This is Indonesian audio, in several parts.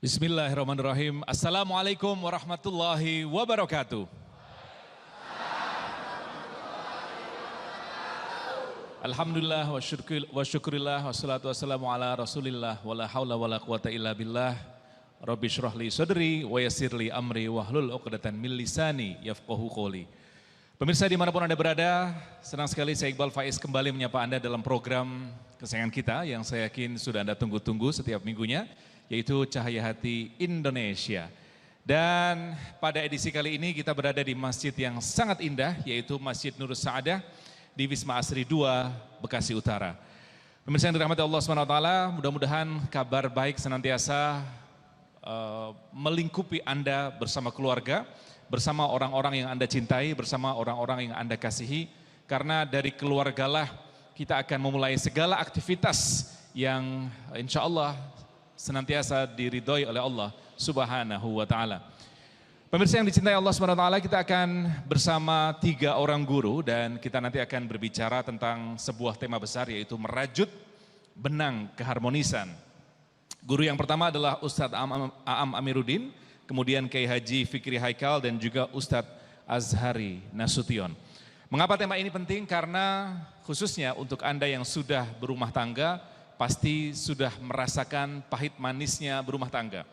Bismillahirrahmanirrahim. Assalamualaikum warahmatullahi wabarakatuh. Alhamdulillah wa syukurillah wassalatu wassalamu ala rasulillah wala hawla wala quwata illa billah. Rabbi syrah li sadri wa yassir li amri wahlul uqdatan min lisani yafqahu qawli. Pemirsa dimanapun Anda berada, senang sekali saya Iqbal Faiz kembali menyapa Anda dalam program kesayangan kita yang saya yakin sudah Anda tunggu-tunggu setiap minggunya, yaitu Cahaya Hati Indonesia. Dan pada edisi kali ini kita berada di masjid yang sangat indah, yaitu Masjid Nurus Sa'adah di Wisma Asri 2, Bekasi Utara. Pemirsa yang dirahmati Allah SWT, mudah-mudahan kabar baik senantiasa melingkupi Anda bersama keluarga, bersama orang-orang yang Anda cintai, bersama orang-orang yang Anda kasihi. Karena dari keluargalah kita akan memulai segala aktivitas yang insya Allah senantiasa diridhoi oleh Allah Subhanahu wa ta'ala. Pemirsa yang dicintai Allah Subhanahu wa ta'ala, kita akan bersama 3 orang guru dan kita nanti akan berbicara tentang sebuah tema besar, yaitu merajut benang keharmonisan. Guru yang pertama adalah Ustadz Aam Amiruddin, kemudian Kiai Haji Fikri Haikal dan juga Ustadz Azhari Nasution. Mengapa tema ini penting? Karena khususnya untuk Anda yang sudah berumah tangga, pasti sudah merasakan pahit manisnya berumah tangga.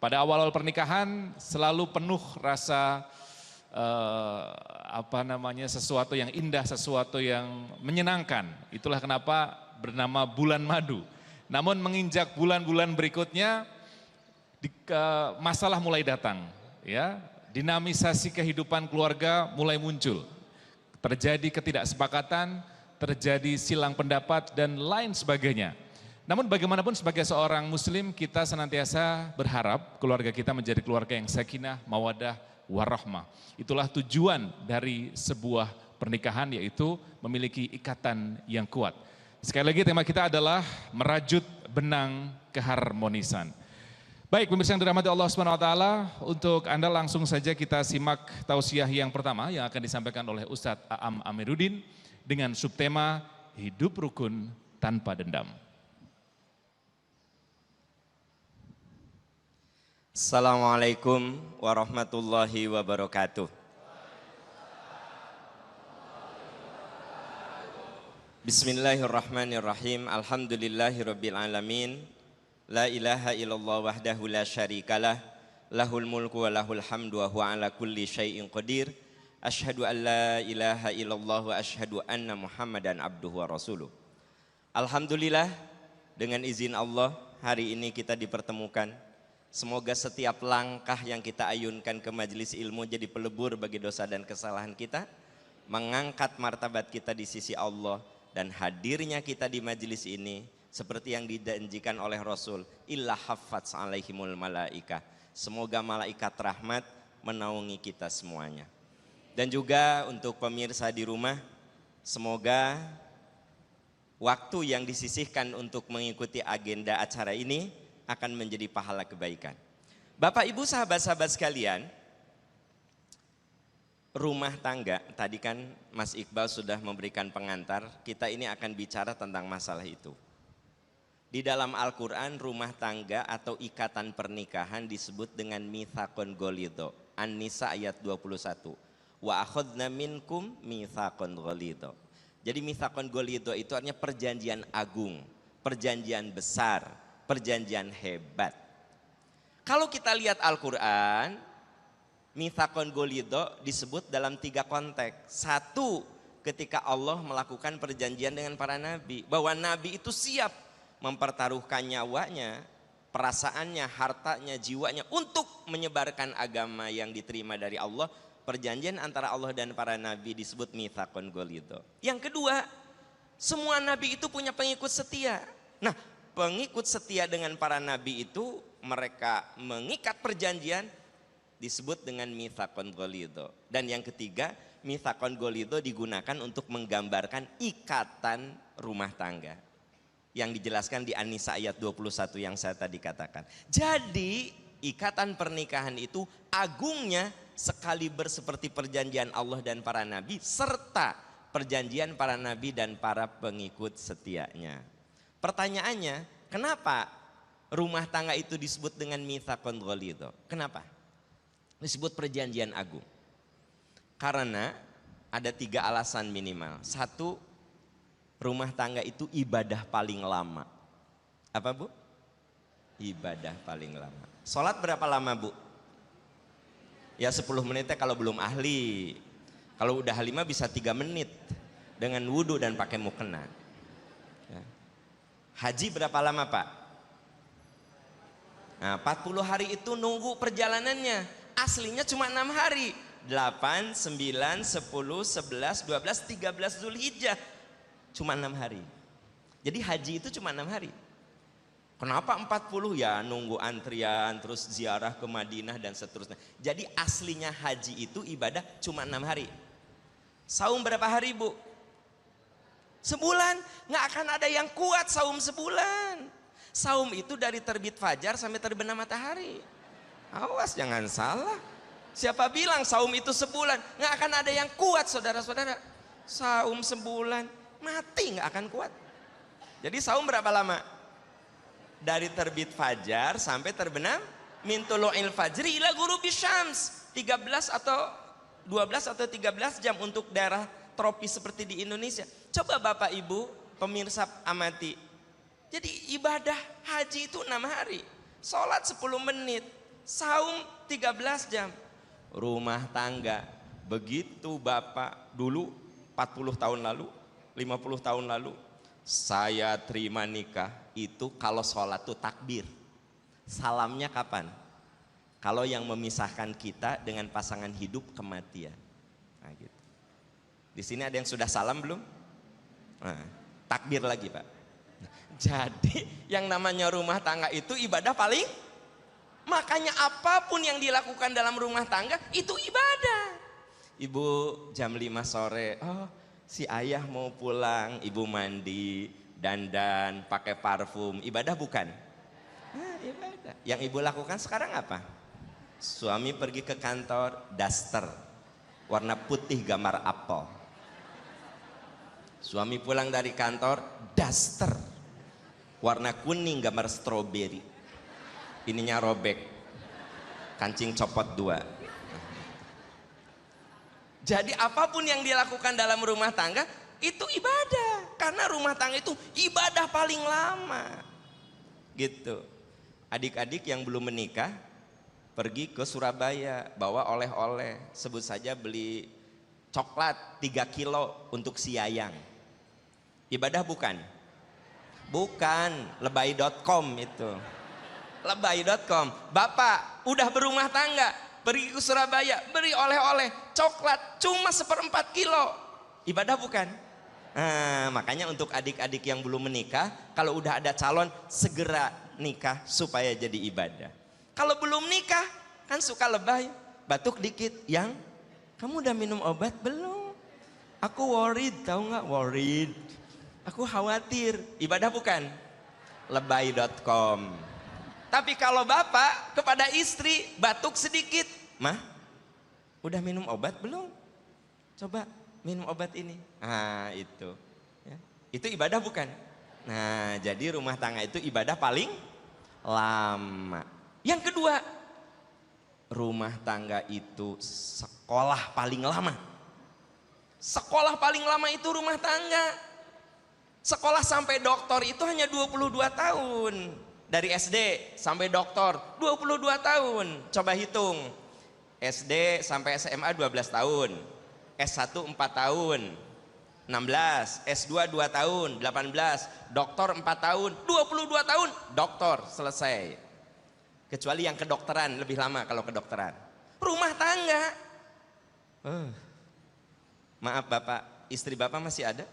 Pada awal-awal pernikahan selalu penuh rasa sesuatu yang indah, sesuatu yang menyenangkan. Itulah kenapa bernama bulan madu. Namun menginjak bulan-bulan berikutnya, masalah mulai datang. Ya, dinamisasi kehidupan keluarga mulai muncul. Terjadi ketidaksepakatan, terjadi silang pendapat dan lain sebagainya. Namun bagaimanapun sebagai seorang muslim, kita senantiasa berharap keluarga kita menjadi keluarga yang sakinah, mawadah, warahmah. Itulah tujuan dari sebuah pernikahan, yaitu memiliki ikatan yang kuat. Sekali lagi tema kita adalah merajut benang keharmonisan. Baik, pemirsa yang dirahmati Allah Subhanahu wa taala, untuk Anda langsung saja kita simak tausiah yang pertama yang akan disampaikan oleh Ustadz Aam Amiruddin dengan subtema Hidup Rukun Tanpa Dendam. Assalamualaikum warahmatullahi wabarakatuh. Bismillahirrahmanirrahim. Alhamdulillahirabbil alamin. La ilaha illallah wahdahu la syarikalah. Lahul mulku wa lahul hamdu wa huwa ala kulli syai'in qadir. Asyhadu an la ilaha illallah wa asyhadu anna Muhammadan abduhu wa rasuluh. Alhamdulillah, dengan izin Allah hari ini kita dipertemukan. Semoga setiap langkah yang kita ayunkan ke majelis ilmu jadi pelebur bagi dosa dan kesalahan kita, mengangkat martabat kita di sisi Allah, dan hadirnya kita di majelis ini seperti yang dijanjikan oleh Rasul, illa haffaz alaihimul malaika. Semoga malaikat rahmat menaungi kita semuanya. Dan juga untuk pemirsa di rumah, semoga waktu yang disisihkan untuk mengikuti agenda acara ini akan menjadi pahala kebaikan. Bapak Ibu sahabat-sahabat sekalian, rumah tangga, tadi kan Mas Iqbal sudah memberikan pengantar, kita ini akan bicara tentang masalah itu. Di dalam Al-Quran, rumah tangga atau ikatan pernikahan disebut dengan mitsaqon ghalidho. An-Nisa ayat 21. Wa akhadna minkum mitsaqon ghalidho. Jadi mitsaqon ghalidho itu artinya perjanjian agung, perjanjian besar, perjanjian hebat. Kalau kita lihat Al-Quran, mitsaqon ghalidho disebut dalam 3 konteks. 1, ketika Allah melakukan perjanjian dengan para nabi, bahwa nabi itu siap mempertaruhkan nyawanya, perasaannya, hartanya, jiwanya untuk menyebarkan agama yang diterima dari Allah. Perjanjian antara Allah dan para nabi disebut mitsaqon ghalidho. Yang kedua, semua nabi itu punya pengikut setia. Nah, pengikut setia dengan para nabi itu mereka mengikat perjanjian disebut dengan mitsaqon ghalidho. Dan yang ketiga, mitsaqon ghalidho digunakan untuk menggambarkan ikatan rumah tangga yang dijelaskan di An-Nisa ayat 21 yang saya tadi katakan. Jadi ikatan pernikahan itu agungnya sekaliber seperti perjanjian Allah dan para nabi, serta perjanjian para nabi dan para pengikut setianya. Pertanyaannya, kenapa rumah tangga itu disebut dengan mitsaqun ghalidh? Kenapa? Disebut perjanjian agung. Karena ada 3 alasan minimal. 1, rumah tangga itu ibadah paling lama. Apa Bu? Ibadah paling lama. Sholat berapa lama Bu? Ya 10 menitnya kalau belum ahli. Kalau udah ahli mah bisa 3 menit. Dengan wudhu dan pakai mukena. Ya. Haji berapa lama Pak? Nah 40 hari itu nunggu perjalanannya. Aslinya cuma 6 hari. 8, 9, 10, 11, 12, 13 Zulhijjah. Cuma 6 hari. Jadi haji itu cuma 6 hari. Kenapa 40? Ya nunggu antrian, terus ziarah ke Madinah dan seterusnya. Jadi aslinya haji itu ibadah cuma 6 hari. Saum berapa hari Bu? Sebulan. Nggak akan ada yang kuat saum sebulan. Saum itu dari terbit fajar sampai terbenam matahari. Awas jangan salah. Siapa bilang saum itu sebulan? Nggak akan ada yang kuat saudara-saudara. Saum sebulan, mati nggak akan kuat. Jadi saum berapa lama? Dari terbit fajar sampai terbenam min tulu'il fajri ila ghurubis syams. 13 atau 12 atau 13 jam untuk daerah tropis seperti di Indonesia. Coba Bapak Ibu pemirsa amati. Jadi ibadah haji itu 6 hari. Sholat 10 menit. Saum 13 jam. Rumah tangga. Begitu Bapak dulu 40 tahun lalu, 50 tahun lalu, saya terima nikah itu kalau sholat tuh takbir. Salamnya kapan? Kalau yang memisahkan kita dengan pasangan hidup kematian. Nah, gitu. Di sini ada yang sudah salam belum? Nah, takbir lagi Pak. Jadi yang namanya rumah tangga itu ibadah paling, makanya apapun yang dilakukan dalam rumah tangga itu ibadah. Ibu jam 5 sore, oh si ayah mau pulang, ibu mandi, dandan, pakai parfum, ibadah bukan? Nah, ibadah. Yang ibu lakukan sekarang apa? Suami pergi ke kantor, daster, warna putih gambar apel. Suami pulang dari kantor, daster, warna kuning gambar stroberi. Ininya robek, kancing copot 2. Jadi apapun yang dilakukan dalam rumah tangga itu ibadah. Karena rumah tangga itu ibadah paling lama. Gitu. Adik-adik yang belum menikah pergi ke Surabaya bawa oleh-oleh. Sebut saja beli coklat 3 kilo untuk si Yayang. Ibadah bukan? Bukan, lebay.com itu. Lebay.com. Bapak udah berumah tangga, pergi ke Surabaya, beri oleh-oleh, coklat cuma 1/4 kilo. Ibadah bukan? Nah, makanya untuk adik-adik yang belum menikah, kalau udah ada calon segera nikah supaya jadi ibadah. Kalau belum nikah kan suka lebay, batuk dikit, yang kamu udah minum obat belum? Aku worried, tahu nggak? Worried. Aku khawatir. Ibadah bukan? Lebay.com. Tapi kalau bapak kepada istri batuk sedikit, mah, udah minum obat belum? Coba minum obat ini. Nah itu, ya. Itu ibadah bukan? Nah jadi rumah tangga itu ibadah paling lama. Yang kedua, rumah tangga itu sekolah paling lama. Sekolah paling lama itu rumah tangga. Sekolah sampai doktor itu hanya 22 tahun. Dari SD sampai doktor 22 tahun. Coba hitung. SD sampai SMA 12 tahun. S1 4 tahun. 16, S2 2 tahun, 18, doktor 4 tahun, 22 tahun, doktor selesai. Kecuali yang kedokteran lebih lama kalau kedokteran. Rumah tangga. Maaf Bapak, istri Bapak masih ada?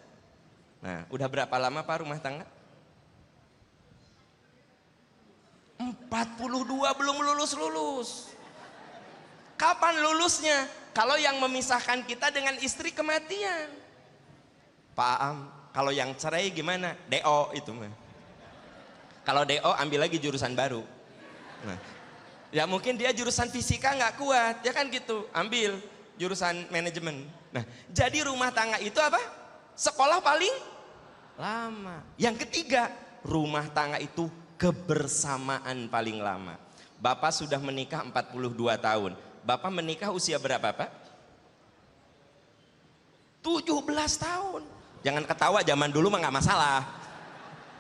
Nah, udah berapa lama Pak rumah tangga? 42 belum lulus-lulus. Kapan lulusnya? Kalau yang memisahkan kita dengan istri kematian. Pak Am, kalau yang cerai gimana? DO itu mah. Kalau DO ambil lagi jurusan baru. Nah, ya mungkin dia jurusan fisika nggak kuat, ya kan gitu. Ambil jurusan manajemen. Nah, jadi rumah tangga itu apa? Sekolah paling lama. Yang ketiga, rumah tangga itu kebersamaan paling lama. Bapak sudah menikah 42 tahun. Bapak menikah usia berapa, Pak? 17 tahun. Jangan ketawa, zaman dulu mah nggak masalah.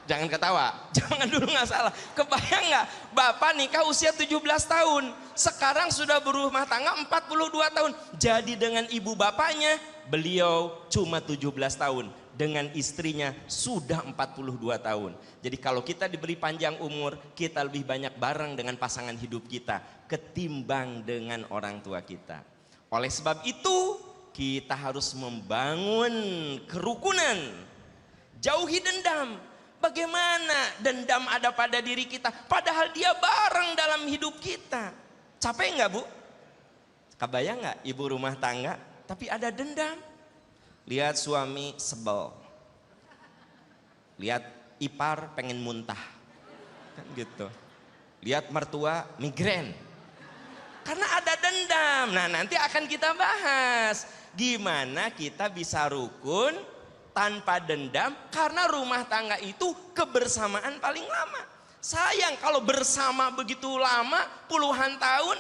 Jangan ketawa, jangan dulu nggak salah. Kebayang nggak, Bapak nikah usia 17 tahun, sekarang sudah berumah tangga 42 tahun. Jadi dengan ibu bapaknya, beliau cuma 17 tahun. Dengan istrinya sudah 42 tahun. Jadi kalau kita diberi panjang umur, kita lebih banyak bareng dengan pasangan hidup kita ketimbang dengan orang tua kita. Oleh sebab itu, kita harus membangun kerukunan. Jauhi dendam. Bagaimana dendam ada pada diri kita, padahal dia bareng dalam hidup kita. Capek nggak, Bu? Kebayang nggak ibu rumah tangga tapi ada dendam? Lihat suami sebel, lihat ipar pengen muntah, kan gitu. Lihat mertua migrain, karena ada dendam. Nah, nanti akan kita bahas gimana kita bisa rukun tanpa dendam, karena rumah tangga itu kebersamaan paling lama. Sayang kalau bersama begitu lama, puluhan tahun,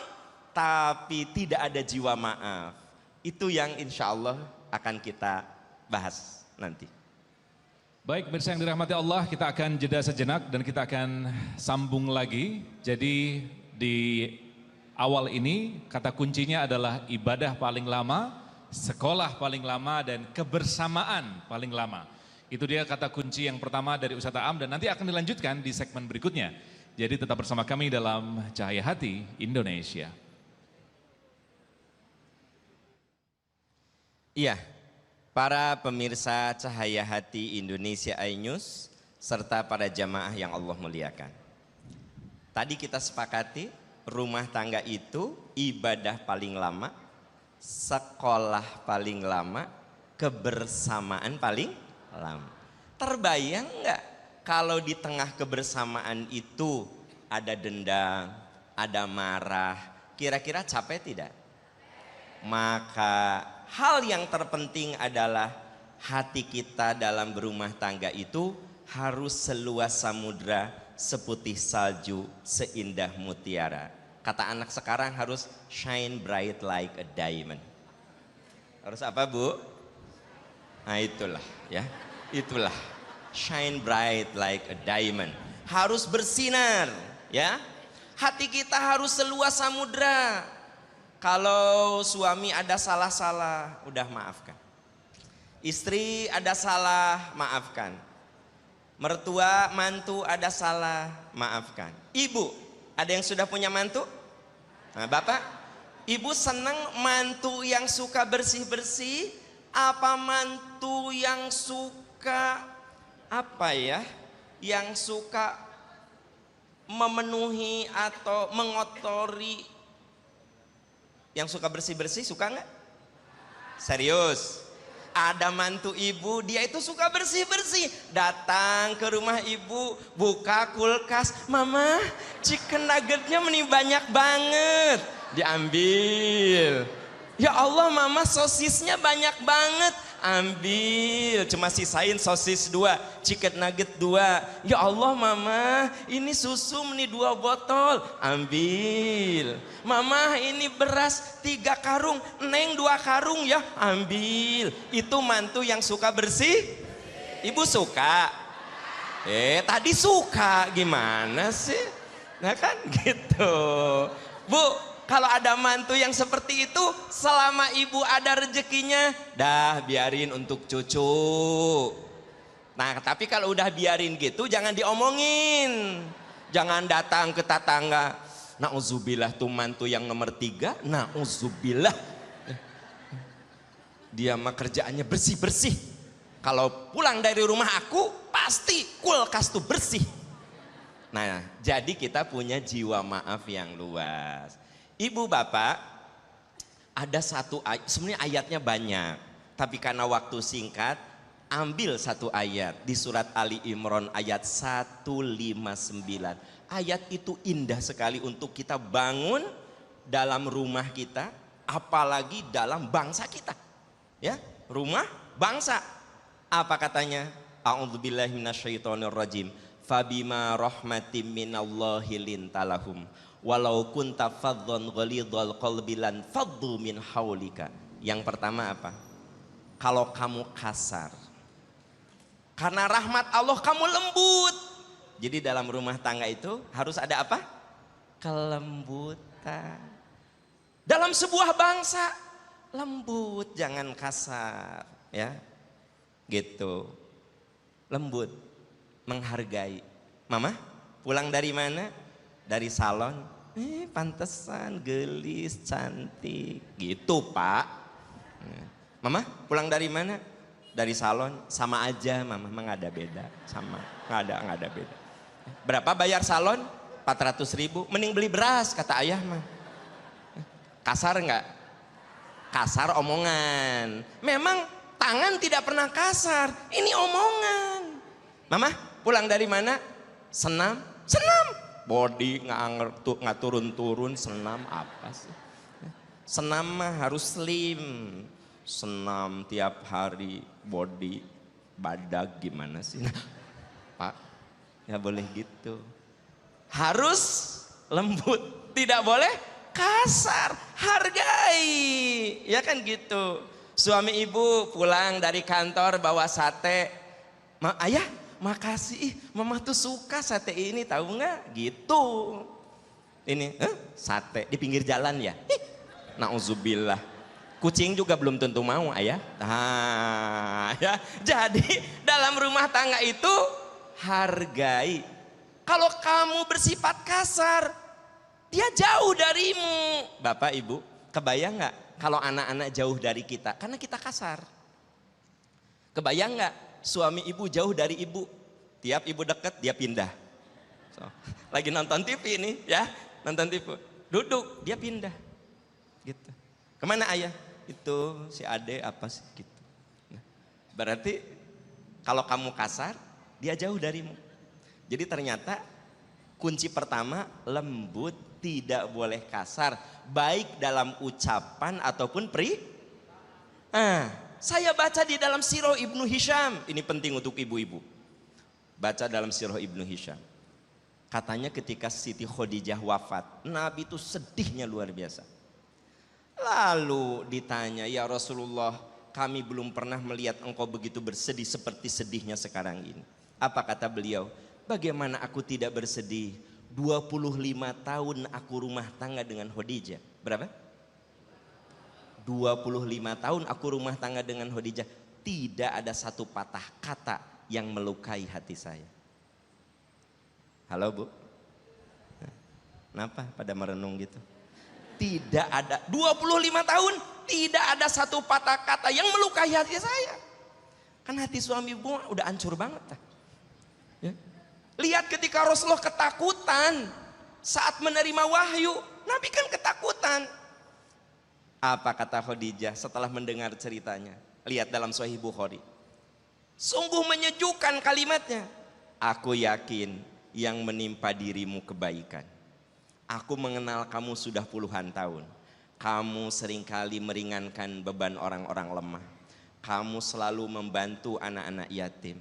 tapi tidak ada jiwa maaf. Itu yang insya Allah akan kita bahas nanti. Baik, pemirsa yang dirahmati Allah, kita akan jeda sejenak dan kita akan sambung lagi. Jadi di awal ini kata kuncinya adalah ibadah paling lama, sekolah paling lama, dan kebersamaan paling lama. Itu dia kata kunci yang pertama dari Ustaz Aam, dan nanti akan dilanjutkan di segmen berikutnya. Jadi tetap bersama kami dalam Cahaya Hati Indonesia. Iya, para pemirsa Cahaya Hati Indonesia iNews serta para jamaah yang Allah muliakan. Tadi kita sepakati rumah tangga itu ibadah paling lama, sekolah paling lama, kebersamaan paling lama. Terbayang nggak kalau di tengah kebersamaan itu ada dendam, ada marah, kira-kira capek tidak? Maka hal yang terpenting adalah hati kita dalam berumah tangga itu harus seluas samudra, seputih salju, seindah mutiara. Kata anak sekarang harus shine bright like a diamond. Harus apa, Bu? Nah itulah ya, itulah shine bright like a diamond. Harus bersinar ya. Hati kita harus seluas samudra. Kalau suami ada salah-salah, udah maafkan. Istri ada salah, maafkan. Mertua, mantu ada salah, maafkan. Ibu, ada yang sudah punya mantu? Nah, Bapak, Ibu senang mantu yang suka bersih-bersih, apa mantu yang suka apa ya? Yang suka memenuhi atau mengotori? Yang suka bersih-bersih suka nggak? Serius? Ada mantu ibu, dia itu suka bersih-bersih. Datang ke rumah ibu, buka kulkas, mama chicken nuggetnya meni banyak banget. Diambil. Ya Allah mama sosisnya banyak banget. Ambil, cuma sisain sosis 2, chicken nugget 2. Ya Allah mama, ini susu meni 2 botol. Ambil. Mama ini beras 3 karung, neng 2 karung ya. Ambil. Itu mantu yang suka bersih. Ibu suka? Tadi suka, gimana sih? Nah kan gitu. Bu, kalau ada mantu yang seperti itu, selama ibu ada rezekinya, dah biarin untuk cucu. Nah, tapi kalau udah biarin gitu, jangan diomongin. Jangan datang ke tetangga. Nauzubillah tuh mantu yang nomor 3, nauzubillah. Dia mah kerjaannya bersih-bersih. Kalau pulang dari rumah aku, pasti kulkas tuh bersih. Nah, jadi kita punya jiwa maaf yang luas. Ibu bapak, ada satu ayat, sebenarnya ayatnya banyak, tapi karena waktu singkat, ambil satu ayat di surat Ali Imran ayat 159. Ayat itu indah sekali untuk kita bangun dalam rumah kita, apalagi dalam bangsa kita. Ya, rumah bangsa. Apa katanya? A'udzubillahi minasyaitonirrajim. Fabima rahmatim minallahi lintalahum walau kunta fadhdhan ghalidhal qalbi lan faddu min haulika. Yang pertama apa? Kalau kamu kasar, karena rahmat Allah kamu lembut. Jadi dalam rumah tangga itu harus ada apa? Kelembutan. Dalam sebuah bangsa lembut, jangan kasar, ya. Gitu. Lembut, menghargai. Mama, pulang dari mana? Dari salon. Pantesan gelis, cantik. Gitu, Pak. Mama, pulang dari mana? Dari salon. Sama aja, Mama, nggak ada beda. Sama, nggak ada beda. Berapa bayar salon? 400.000. Mending beli beras, kata ayah mah. Kasar nggak? Kasar omongan. Memang tangan tidak pernah kasar. Ini omongan. Mama, pulang dari mana? Senam. Senam. Body nggak turun-turun. Senam apa sih? Senam mah harus slim. Senam tiap hari. Body badak gimana sih? Pak, nggak boleh gitu. Harus lembut. Tidak boleh kasar. Hargai. Ya kan gitu. Suami ibu pulang dari kantor bawa sate. Ayah, makasih. Mama tuh suka sate ini, tahu nggak? Gitu. Ini sate di pinggir jalan ya. Nauzubillah. Kucing juga belum tentu mau, ayah. Ya. Jadi dalam rumah tangga itu hargai. Kalau kamu bersifat kasar, dia jauh darimu. Bapak ibu, kebayang nggak kalau anak-anak jauh dari kita karena kita kasar? Kebayang nggak suami ibu jauh dari ibu, tiap ibu deket dia pindah. Lagi nonton TV ini ya, nonton TV, duduk dia pindah, gitu. Kemana ayah? Itu si ade apa sih gitu. Nah, berarti kalau kamu kasar, dia jauh darimu. Jadi ternyata kunci pertama lembut, tidak boleh kasar, baik dalam ucapan ataupun saya baca di dalam Sirah Ibnu Hisham, ini penting untuk ibu-ibu. Baca dalam Sirah Ibnu Hisham. Katanya ketika Siti Khadijah wafat, Nabi itu sedihnya luar biasa. Lalu ditanya, ya Rasulullah, kami belum pernah melihat engkau begitu bersedih seperti sedihnya sekarang ini. Apa kata beliau? Bagaimana aku tidak bersedih? 25 tahun aku rumah tangga dengan Khadijah. Berapa? 25 tahun aku rumah tangga dengan Khadijah. Tidak ada satu patah kata yang melukai hati saya. Halo Bu? Kenapa pada merenung gitu? Tidak ada, 25 tahun tidak ada satu patah kata yang melukai hati saya. Kan hati suami ibu udah hancur banget. Ya. Lihat ketika Rasulullah ketakutan saat menerima wahyu, Nabi kan ketakutan. Apa kata Khadijah setelah mendengar ceritanya? Lihat dalam Sahih Bukhari. Sungguh menyejukkan kalimatnya. Aku yakin yang menimpa dirimu kebaikan. Aku mengenal kamu sudah puluhan tahun. Kamu seringkali meringankan beban orang-orang lemah. Kamu selalu membantu anak-anak yatim.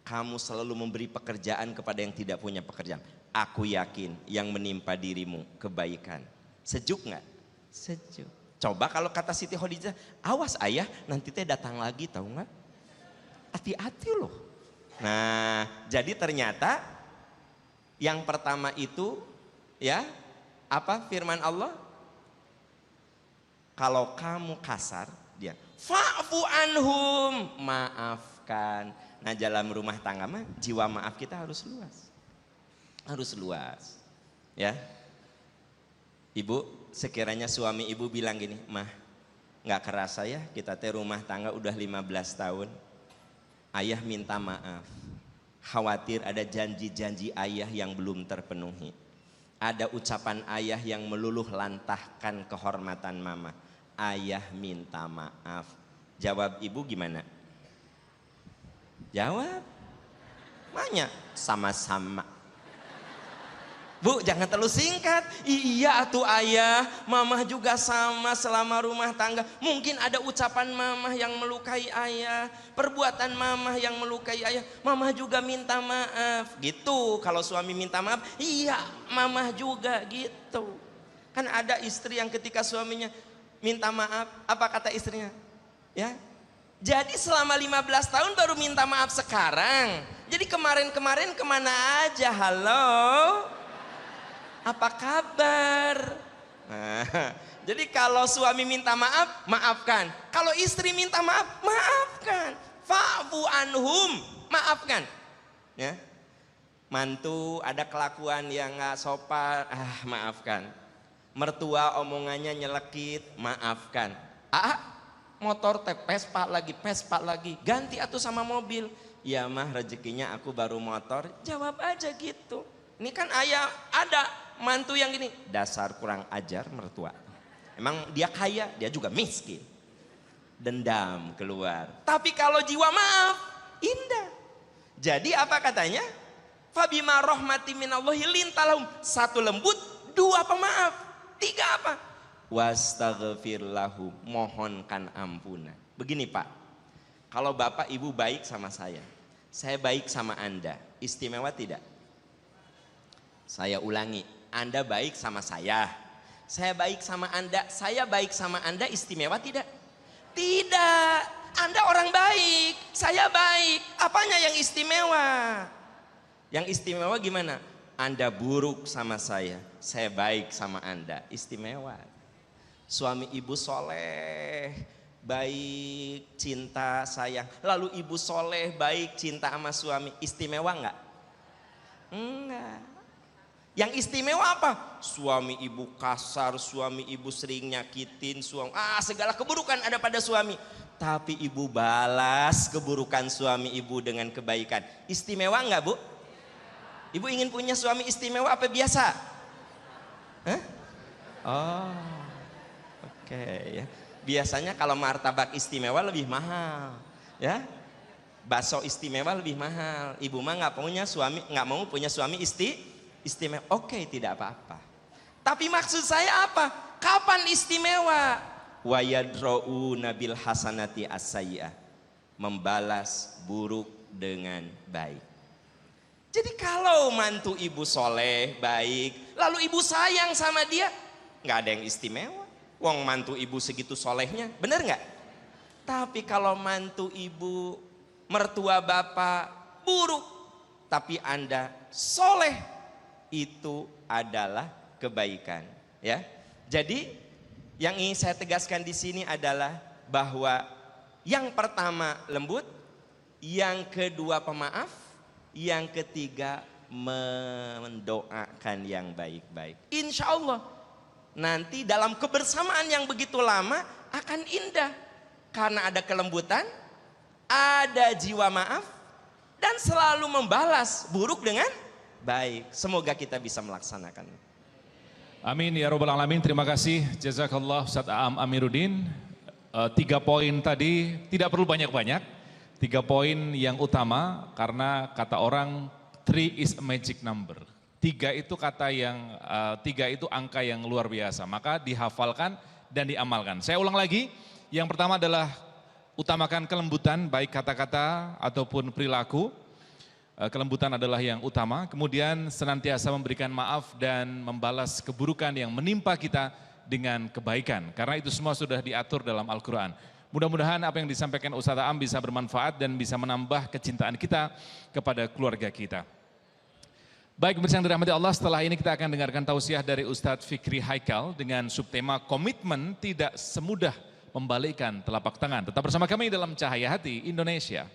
Kamu selalu memberi pekerjaan kepada yang tidak punya pekerjaan. Aku yakin yang menimpa dirimu kebaikan. Sejuk nggak? Sejuk. Coba kalau kata Siti Khadijah, awas ayah nanti teh datang lagi, tahu nggak? Hati-hati loh. Nah, jadi ternyata yang pertama itu ya apa firman Allah? Kalau kamu kasar, dia fa'fu anhum, maafkan. Nah dalam rumah tangga mah jiwa maaf kita harus luas. Harus luas. Ya. Ibu, sekiranya suami ibu bilang gini, mah gak kerasa ya kita teh rumah tangga udah 15 tahun. Ayah minta maaf. Khawatir ada janji-janji ayah yang belum terpenuhi. Ada ucapan ayah yang meluluh lantahkan kehormatan mama. Ayah minta maaf. Jawab ibu gimana? Jawab. Banyak sama-sama. Bu, jangan terlalu singkat. Iya atuh ayah, mamah juga sama selama rumah tangga. Mungkin ada ucapan mamah yang melukai ayah, perbuatan mamah yang melukai ayah. Mamah juga minta maaf. Gitu, kalau suami minta maaf, iya mamah juga gitu. Kan ada istri yang ketika suaminya minta maaf, apa kata istrinya? Ya, jadi selama 15 tahun baru minta maaf sekarang. Jadi kemarin-kemarin kemana aja? Halo? Apa kabar? Nah, jadi kalau suami minta maaf, maafkan. Kalau istri minta maaf, maafkan. Fa'fu anhum, maafkan. Ya. Mantu ada kelakuan yang nggak sopan, maafkan. Mertua omongannya nyelekit, maafkan. Motor teh pespa lagi, ganti atuh sama mobil. Ya mah rezekinya aku baru motor, jawab aja gitu. Ini kan ayah ada mantu yang gini, dasar kurang ajar mertua. Emang dia kaya, dia juga miskin. Dendam keluar. Tapi kalau jiwa maaf, indah. Jadi apa katanya? Fabima rahmati minallahi lintalahum. 1 lembut, 2 pemaaf, 3 apa? Wastaghfir lahum, mohonkan ampunan. Begini Pak, kalau Bapak Ibu baik sama saya baik sama Anda, istimewa tidak? Saya ulangi, Anda baik sama saya baik sama Anda, saya baik sama Anda, istimewa tidak? Tidak. Anda orang baik, saya baik, apanya yang istimewa? Yang istimewa gimana? Anda buruk sama saya baik sama Anda, istimewa. Suami ibu soleh, baik, cinta, sayang. Lalu ibu soleh, baik, cinta sama suami, istimewa enggak? Enggak. Yang istimewa apa? Suami ibu kasar, suami ibu sering nyakitin, segala keburukan ada pada suami. Tapi ibu balas keburukan suami ibu dengan kebaikan. Istimewa enggak Bu? Ibu ingin punya suami istimewa apa biasa? Hah? Oh, oke ya. Biasanya kalau martabak istimewa lebih mahal, ya. Bakso istimewa lebih mahal. Ibu mah nggak mau punya suami istimewa. Oke, tidak apa-apa. Tapi maksud saya apa? Kapan istimewa? Wa yadra'una bil hasanati as-sayyi'ah. Membalas buruk dengan baik. Jadi kalau mantu ibu soleh, baik, lalu ibu sayang sama dia, nggak ada yang istimewa. Wong mantu ibu segitu solehnya, bener nggak? Tapi kalau mantu ibu, mertua bapak buruk, tapi Anda soleh, itu adalah kebaikan. Ya, jadi yang ingin saya tegaskan di sini adalah bahwa yang pertama lembut, yang kedua pemaaf, yang ketiga mendoakan yang baik-baik. Insya Allah nanti dalam kebersamaan yang begitu lama akan indah. Karena ada kelembutan, ada jiwa maaf, dan selalu membalas buruk dengan baik. Semoga kita bisa melaksanakan. Amin ya Rabbal Alamin. Terima kasih jazakallah Ustaz Aam Amiruddin. 3 poin tadi tidak perlu banyak-banyak. 3 poin yang utama, karena kata orang 3 is a magic number. 3 itu angka yang luar biasa, maka dihafalkan dan diamalkan. Saya ulang lagi, yang pertama adalah utamakan kelembutan, baik kata-kata ataupun perilaku. Kelembutan adalah yang utama, kemudian senantiasa memberikan maaf dan membalas keburukan yang menimpa kita dengan kebaikan. Karena itu semua sudah diatur dalam Al-Quran. Mudah-mudahan apa yang disampaikan Ustaz Aam bisa bermanfaat dan bisa menambah kecintaan kita kepada keluarga kita. Baik pemirsa yang dirahmati Allah, setelah ini kita akan dengarkan tausiah dari Ustadz Fikri Haikal dengan subtema komitmen tidak semudah membalikkan telapak tangan. Tetap bersama kami dalam Cahaya Hati Indonesia.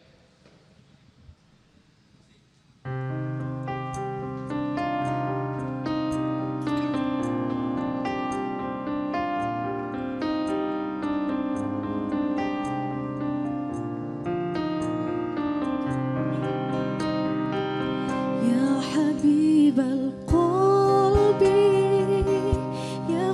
Ya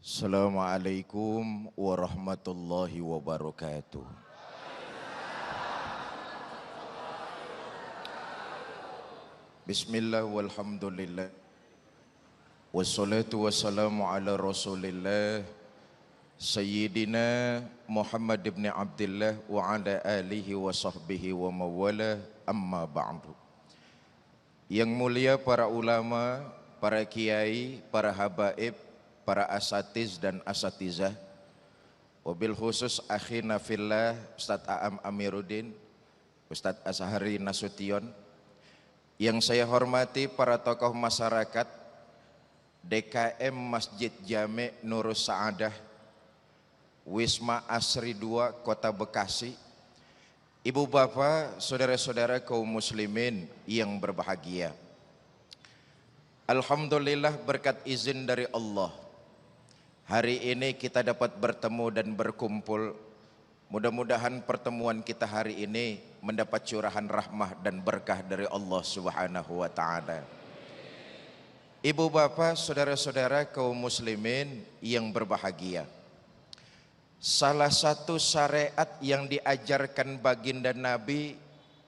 Assalamualaikum warahmatullahi wabarakatuh. Bismillah walhamdulillah. Wassalatu wassalamu ala rasulillah Sayyidina Muhammad ibn Abdullah wa ala alihi wa sahbihi wa mawala, amma ba'du. Yang mulia para ulama, para kiai, para habaib, para asatiz dan asatizah, wabil khusus akhina fillah Ustadz Aam Amiruddin, Ustadz Azhari Nasution. Yang saya hormati para tokoh masyarakat DKM Masjid Jami' Nurus Sa'adah Wisma Asri 2 Kota Bekasi, ibu bapak, saudara-saudara kaum muslimin yang berbahagia. Alhamdulillah berkat izin dari Allah, hari ini kita dapat bertemu dan berkumpul. Mudah-mudahan pertemuan kita hari ini mendapat curahan rahmah dan berkah dari Allah Subhanahu wa taala. Ibu bapak, saudara-saudara kaum muslimin yang berbahagia. Salah satu syariat yang diajarkan baginda Nabi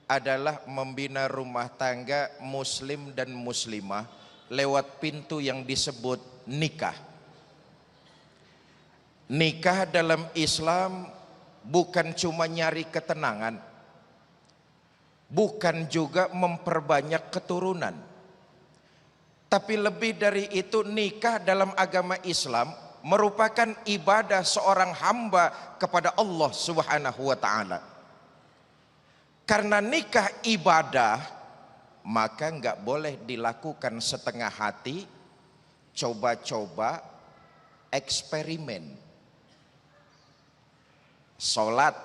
adalah membina rumah tangga muslim dan muslimah lewat pintu yang disebut nikah. Nikah dalam Islam bukan cuma nyari ketenangan, bukan juga memperbanyak keturunan, tapi lebih dari itu, nikah dalam agama Islam merupakan ibadah seorang hamba kepada Allah Subhanahu wa taala. Karena nikah ibadah, maka enggak boleh dilakukan setengah hati, coba-coba, eksperimen. Salat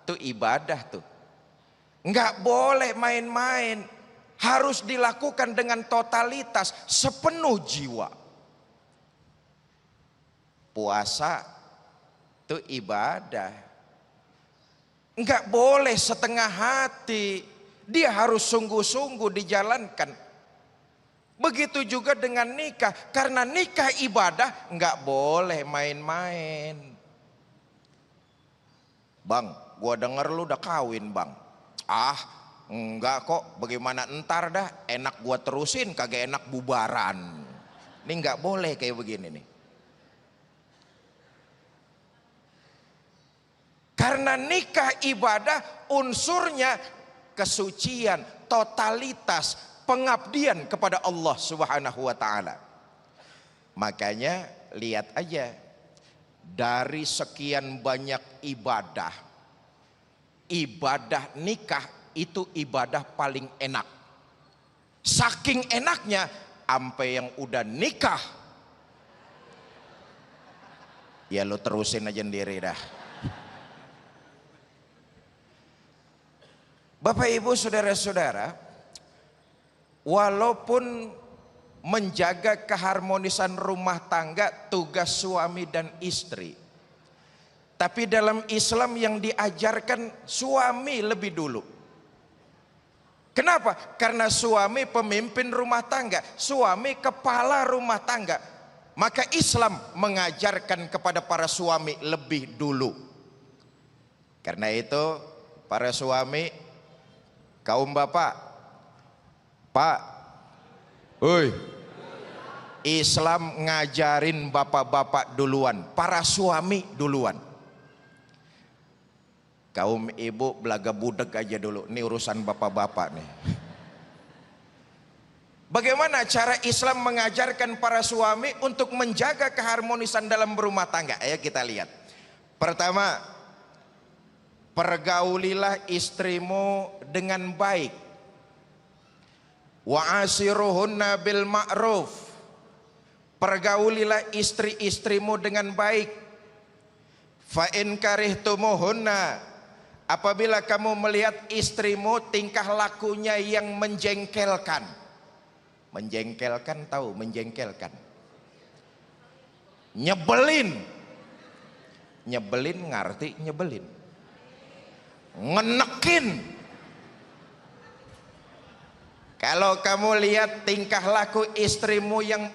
itu ibadah tuh. Enggak boleh main-main, harus dilakukan dengan totalitas, sepenuh jiwa. Puasa itu ibadah, enggak boleh setengah hati, dia harus sungguh-sungguh dijalankan. Begitu juga dengan nikah, karena nikah ibadah, enggak boleh main-main. Bang, gua denger lu udah kawin bang. Ah, enggak kok, bagaimana entar dah, enak gua terusin, kagak enak bubaran. Ini enggak boleh kayak begini nih. Karena nikah ibadah unsurnya kesucian, totalitas, pengabdian kepada Allah Subhanahu wa taala. Makanya lihat aja, dari sekian banyak ibadah, ibadah nikah itu ibadah paling enak. Saking enaknya, sampai yang udah nikah, ya lo terusin aja sendiri dah. Bapak ibu saudara-saudara, walaupun menjaga keharmonisan rumah tangga tugas suami dan istri, tapi dalam Islam yang diajarkan suami lebih dulu. Kenapa? Karena suami pemimpin rumah tangga, suami kepala rumah tangga. Maka Islam mengajarkan kepada para suami lebih dulu. Karena itu para suami, kaum bapak, pak, oi, Islam ngajarin bapak-bapak duluan, para suami duluan. Kaum ibu belaga budeg aja dulu, ini urusan bapak-bapak nih. Bagaimana cara Islam mengajarkan para suami untuk menjaga keharmonisan dalam berumah tangga? Ayo kita lihat. Pertama, pergaulilah istrimu dengan baik. Wa asiruhunna bil ma'ruf. Pergaulilah istri-istrimu dengan baik. Fa in karihtumuhunna, apabila kamu melihat istrimu tingkah lakunya yang menjengkelkan. Menjengkelkan, tahu menjengkelkan? Nyebelin. Nyebelin ngerti nyebelin. Ngenekin. Kalau kamu lihat tingkah laku istrimu yang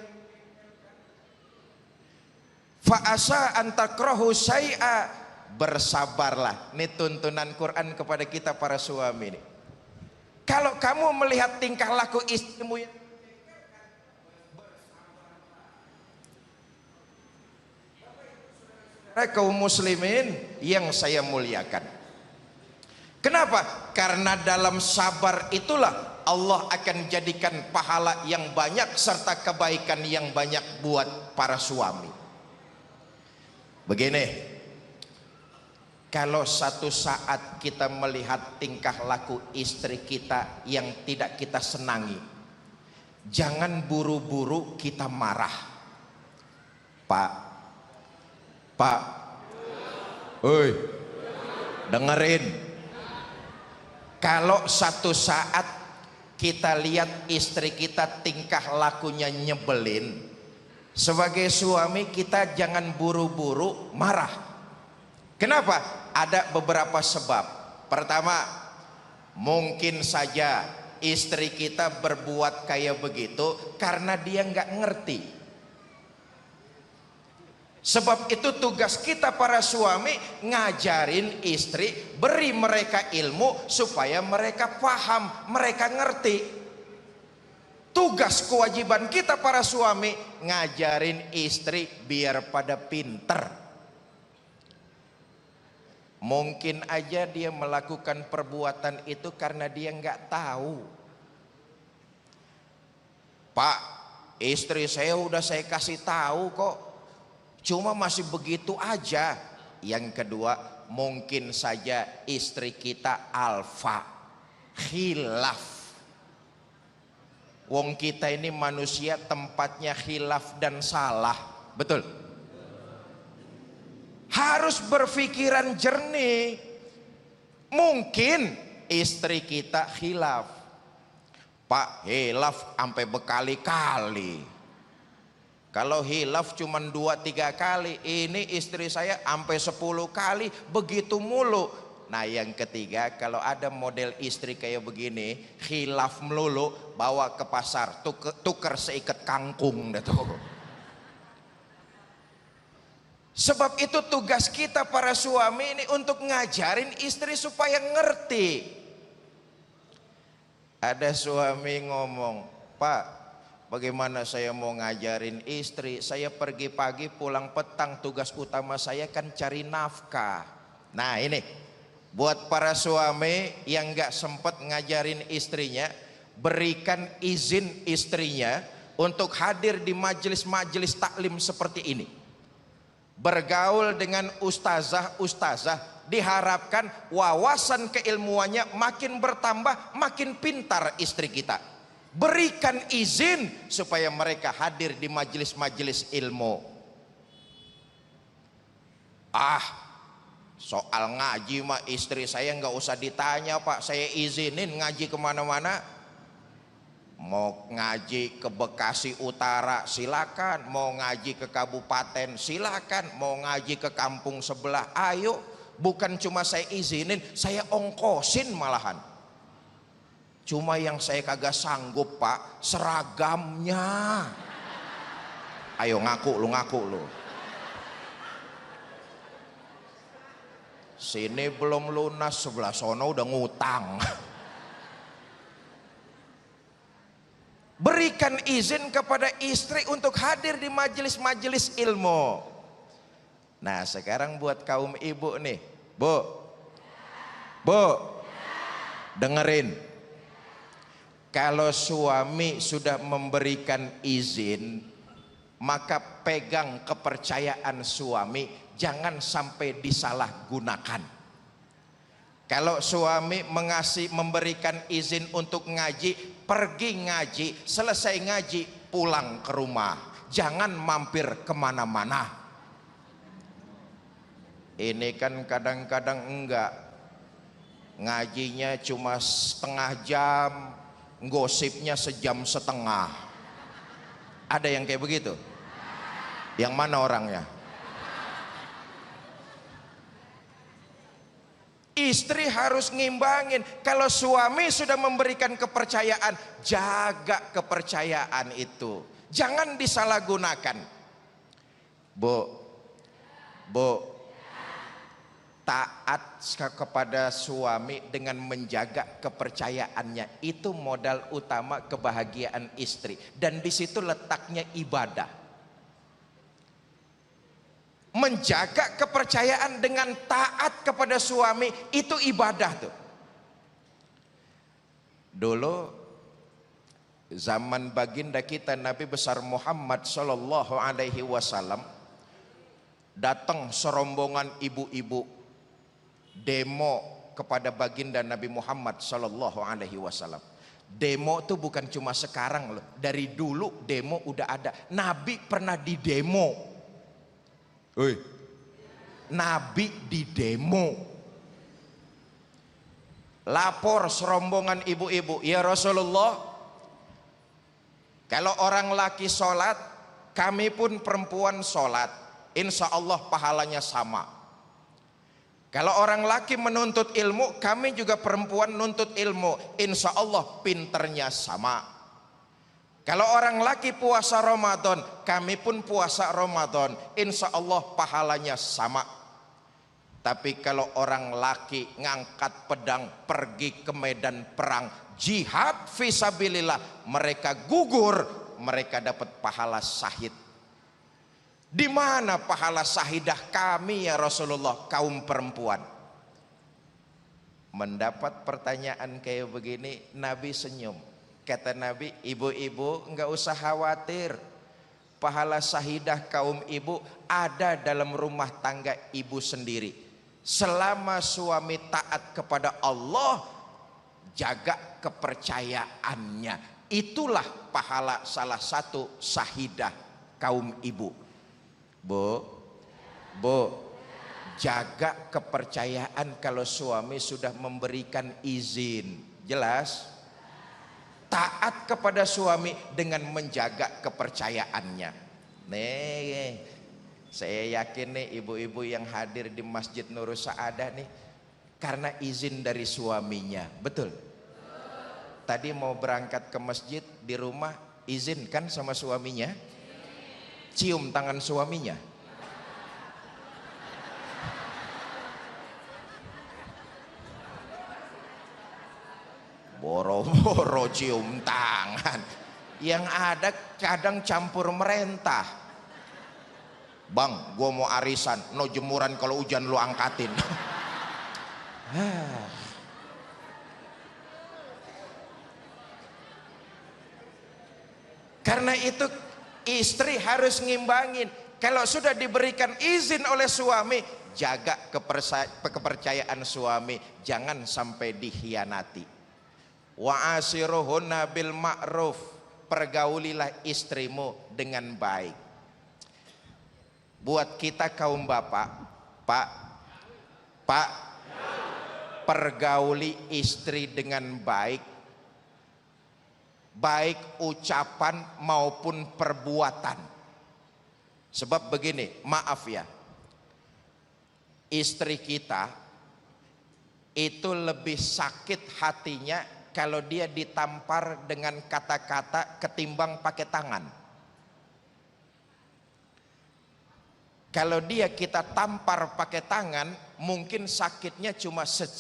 Fa asa an takrahu syai'a, bersabarlah. Ini tuntunan Quran kepada kita para suami nih. Kalau kamu melihat tingkah laku istrimu yang kaum muslimin yang saya muliakan. Kenapa? Karena dalam sabar itulah Allah akan jadikan pahala yang banyak serta kebaikan yang banyak buat para suami. Begini, kalau satu saat kita melihat tingkah laku istri kita yang tidak kita senangi, jangan buru-buru kita marah. Pak, oi, dengerin. Kalau satu saat kita lihat istri kita tingkah lakunya nyebelin, sebagai suami kita jangan buru-buru marah. Kenapa? Ada beberapa sebab. Pertama, mungkin saja istri kita berbuat kayak begitu karena dia nggak ngerti. Sebab itu tugas kita para suami ngajarin istri, beri mereka ilmu supaya mereka paham, mereka ngerti. Tugas kewajiban kita para suami ngajarin istri biar pada pinter. Mungkin aja dia melakukan perbuatan itu karena dia nggak tahu. Pak, istri saya udah saya kasih tahu kok, cuma masih begitu aja. Yang kedua, mungkin saja istri kita alfa, khilaf. Wong kita ini manusia tempatnya khilaf dan salah, betul? Harus berpikiran jernih. Mungkin istri kita khilaf. Pak, khilaf sampai berkali-kali. Kalau hilaf cuma 2-3 kali, ini istri saya sampai 10 kali, begitu mulu. Nah yang ketiga, kalau ada model istri kayak begini, khilaf melulu, bawa ke pasar, tuker seikat kangkung. Sebab itu tugas kita para suami ini untuk ngajarin istri supaya ngerti. Ada suami ngomong, Pak, bagaimana saya mau ngajarin istri? Saya pergi pagi pulang petang, tugas utama saya kan cari nafkah. Nah ini, buat para suami yang gak sempat ngajarin istrinya, berikan izin istrinya untuk hadir di majelis-majelis taklim seperti ini. Bergaul dengan ustazah-ustazah, diharapkan wawasan keilmuannya makin bertambah, makin pintar istri kita. Berikan izin supaya mereka hadir di majelis-majelis ilmu. Soal ngaji mah istri saya nggak usah ditanya Pak, saya izinin ngaji kemana-mana. Mau ngaji ke Bekasi Utara silakan, mau ngaji ke kabupaten silakan, mau ngaji ke kampung sebelah ayo. Bukan cuma saya izinin, saya ongkosin malahan. Cuma yang saya kagak sanggup Pak, seragamnya. Ayo ngaku lu. Sini belum lunas, sebelah sono udah ngutang. Berikan izin kepada istri untuk hadir di majelis-majelis ilmu. Nah sekarang buat kaum ibu nih, Bu, dengerin. Kalau suami sudah memberikan izin, maka pegang kepercayaan suami, jangan sampai disalahgunakan. Kalau suami memberikan izin untuk ngaji, pergi ngaji, selesai ngaji pulang ke rumah, jangan mampir kemana-mana. Ini kan kadang-kadang enggak, ngajinya cuma setengah jam, gosipnya sejam setengah. Ada yang kayak begitu? Yang mana orangnya? Istri harus ngimbangin. Kalau suami sudah memberikan kepercayaan, jaga kepercayaan itu, jangan disalahgunakan. Bu, Bu, taat kepada suami dengan menjaga kepercayaannya itu modal utama kebahagiaan istri, dan di situ letaknya ibadah. Menjaga kepercayaan dengan taat kepada suami itu ibadah tuh. Dulu zaman baginda kita Nabi besar Muhammad sallallahu alaihi wasallam, datang serombongan ibu-ibu demo kepada baginda Nabi Muhammad sallallahu alaihi wasallam. Demo tuh bukan cuma sekarang loh, dari dulu demo udah ada. Nabi pernah didemo. Nabi didemo. Lapor serombongan ibu-ibu, ya Rasulullah, kalau orang laki sholat, kami pun perempuan sholat, insya Allah pahalanya sama. Kalau orang laki menuntut ilmu, kami juga perempuan nuntut ilmu, insya Allah pinternya sama. Kalau orang laki puasa Ramadan, kami pun puasa Ramadan, insya Allah pahalanya sama. Tapi kalau orang laki ngangkat pedang pergi ke medan perang, jihad fisabilillah, mereka gugur, mereka dapat pahala syahid. Di mana pahala syahidah kami ya Rasulullah, kaum perempuan? Mendapat pertanyaan kayak begini, Nabi senyum. Kata Nabi, ibu-ibu enggak usah khawatir. Pahala syahidah kaum ibu ada dalam rumah tangga ibu sendiri. Selama suami taat kepada Allah, jaga kepercayaannya. Itulah pahala salah satu syahidah kaum ibu. Bu, jaga kepercayaan kalau suami sudah memberikan izin. Jelas? Taat kepada suami dengan menjaga kepercayaannya. Nih, saya yakin nih ibu-ibu yang hadir di Masjid Nurus Saadah nih karena izin dari suaminya. Betul? Tadi mau berangkat ke masjid, di rumah izin kan sama suaminya? Cium tangan suaminya. Boro-boro cium tangan. Yang ada kadang campur merentah. Bang, gua mau arisan, no jemuran kalau hujan lu angkatin. Karena itu istri harus ngimbangin. Kalau sudah diberikan izin oleh suami, jaga kepercayaan suami, jangan sampai dikhianati. Wa asiruhunna bil ma'ruf, pergaulilah istrimu dengan baik. Buat kita kaum bapak, Pak, pergauli istri dengan baik, baik ucapan maupun perbuatan. Sebab begini, maaf ya, istri kita itu lebih sakit hatinya kalau dia ditampar dengan kata-kata ketimbang pakai tangan. Kalau dia kita tampar pakai tangan, mungkin sakitnya cuma 1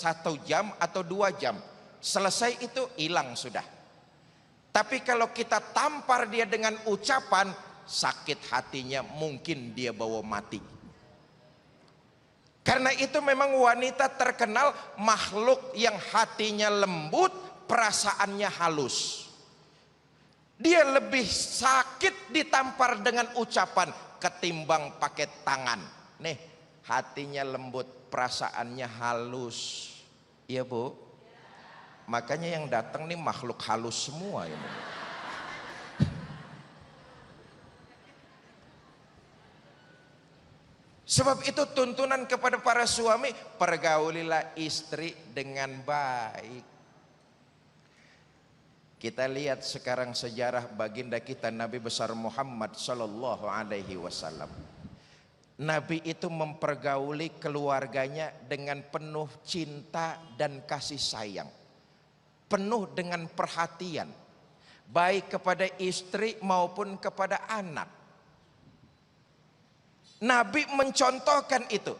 jam atau 2 jam, selesai itu hilang sudah. Tapi kalau kita tampar dia dengan ucapan, sakit hatinya mungkin dia bawa mati. Karena itu memang wanita terkenal makhluk yang hatinya lembut, perasaannya halus. Dia lebih sakit ditampar dengan ucapan ketimbang pakai tangan. Nih, hatinya lembut, perasaannya halus. Iya Bu? Makanya yang datang nih makhluk halus semua ya. Sebab itu tuntunan kepada para suami, pergaulilah istri dengan baik. Kita lihat sekarang sejarah baginda kita Nabi besar Muhammad sallallahu alaihi wasallam. Nabi itu mempergauli keluarganya dengan penuh cinta dan kasih sayang. Penuh dengan perhatian, baik kepada istri maupun kepada anak. Nabi mencontohkan itu.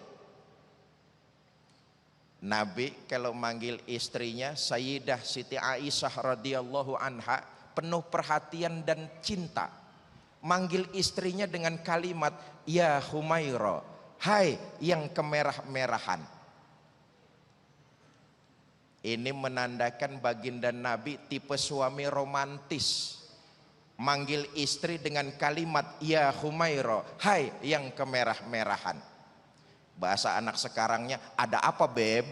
Nabi kalau manggil istrinya Sayyidah Siti Aisyah radhiyallahu anha penuh perhatian dan cinta. Manggil istrinya dengan kalimat ya Humaira, hai yang kemerah-merahan. Ini menandakan baginda Nabi tipe suami romantis. Manggil istri dengan kalimat ya Humaira, hai yang kemerah-merahan. Bahasa anak sekarangnya, ada apa beb?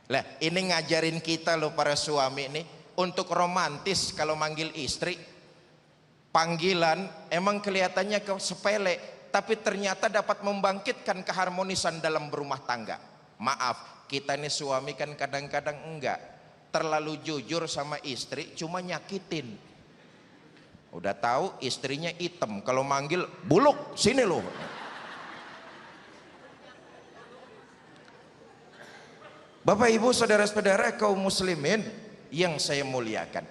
Lah ini ngajarin kita loh para suami ini untuk romantis kalau manggil istri. Panggilan emang kelihatannya sepele, tapi ternyata dapat membangkitkan keharmonisan dalam berumah tangga. Maaf, kita ini suami kan kadang-kadang enggak terlalu jujur sama istri, cuma nyakitin. Udah tahu istrinya hitam, kalau manggil buluk sini loh. Bapak ibu saudara-saudara kaum muslimin yang saya muliakan,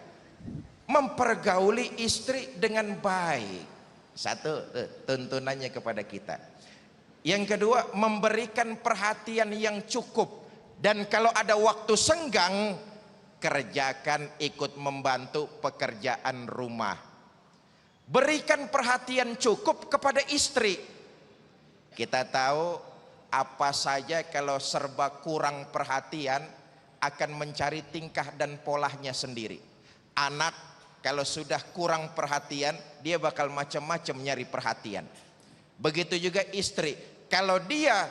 mempergauli istri dengan baik. Satu, tuntunannya kepada kita. Yang kedua, memberikan perhatian yang cukup. Dan kalau ada waktu senggang, kerjakan ikut membantu pekerjaan rumah. Berikan perhatian cukup kepada istri. Kita tahu apa saja kalau serba kurang perhatian akan mencari tingkah dan polanya sendiri. Anak kalau sudah kurang perhatian, dia bakal macam-macam nyari perhatian. Begitu juga istri, kalau dia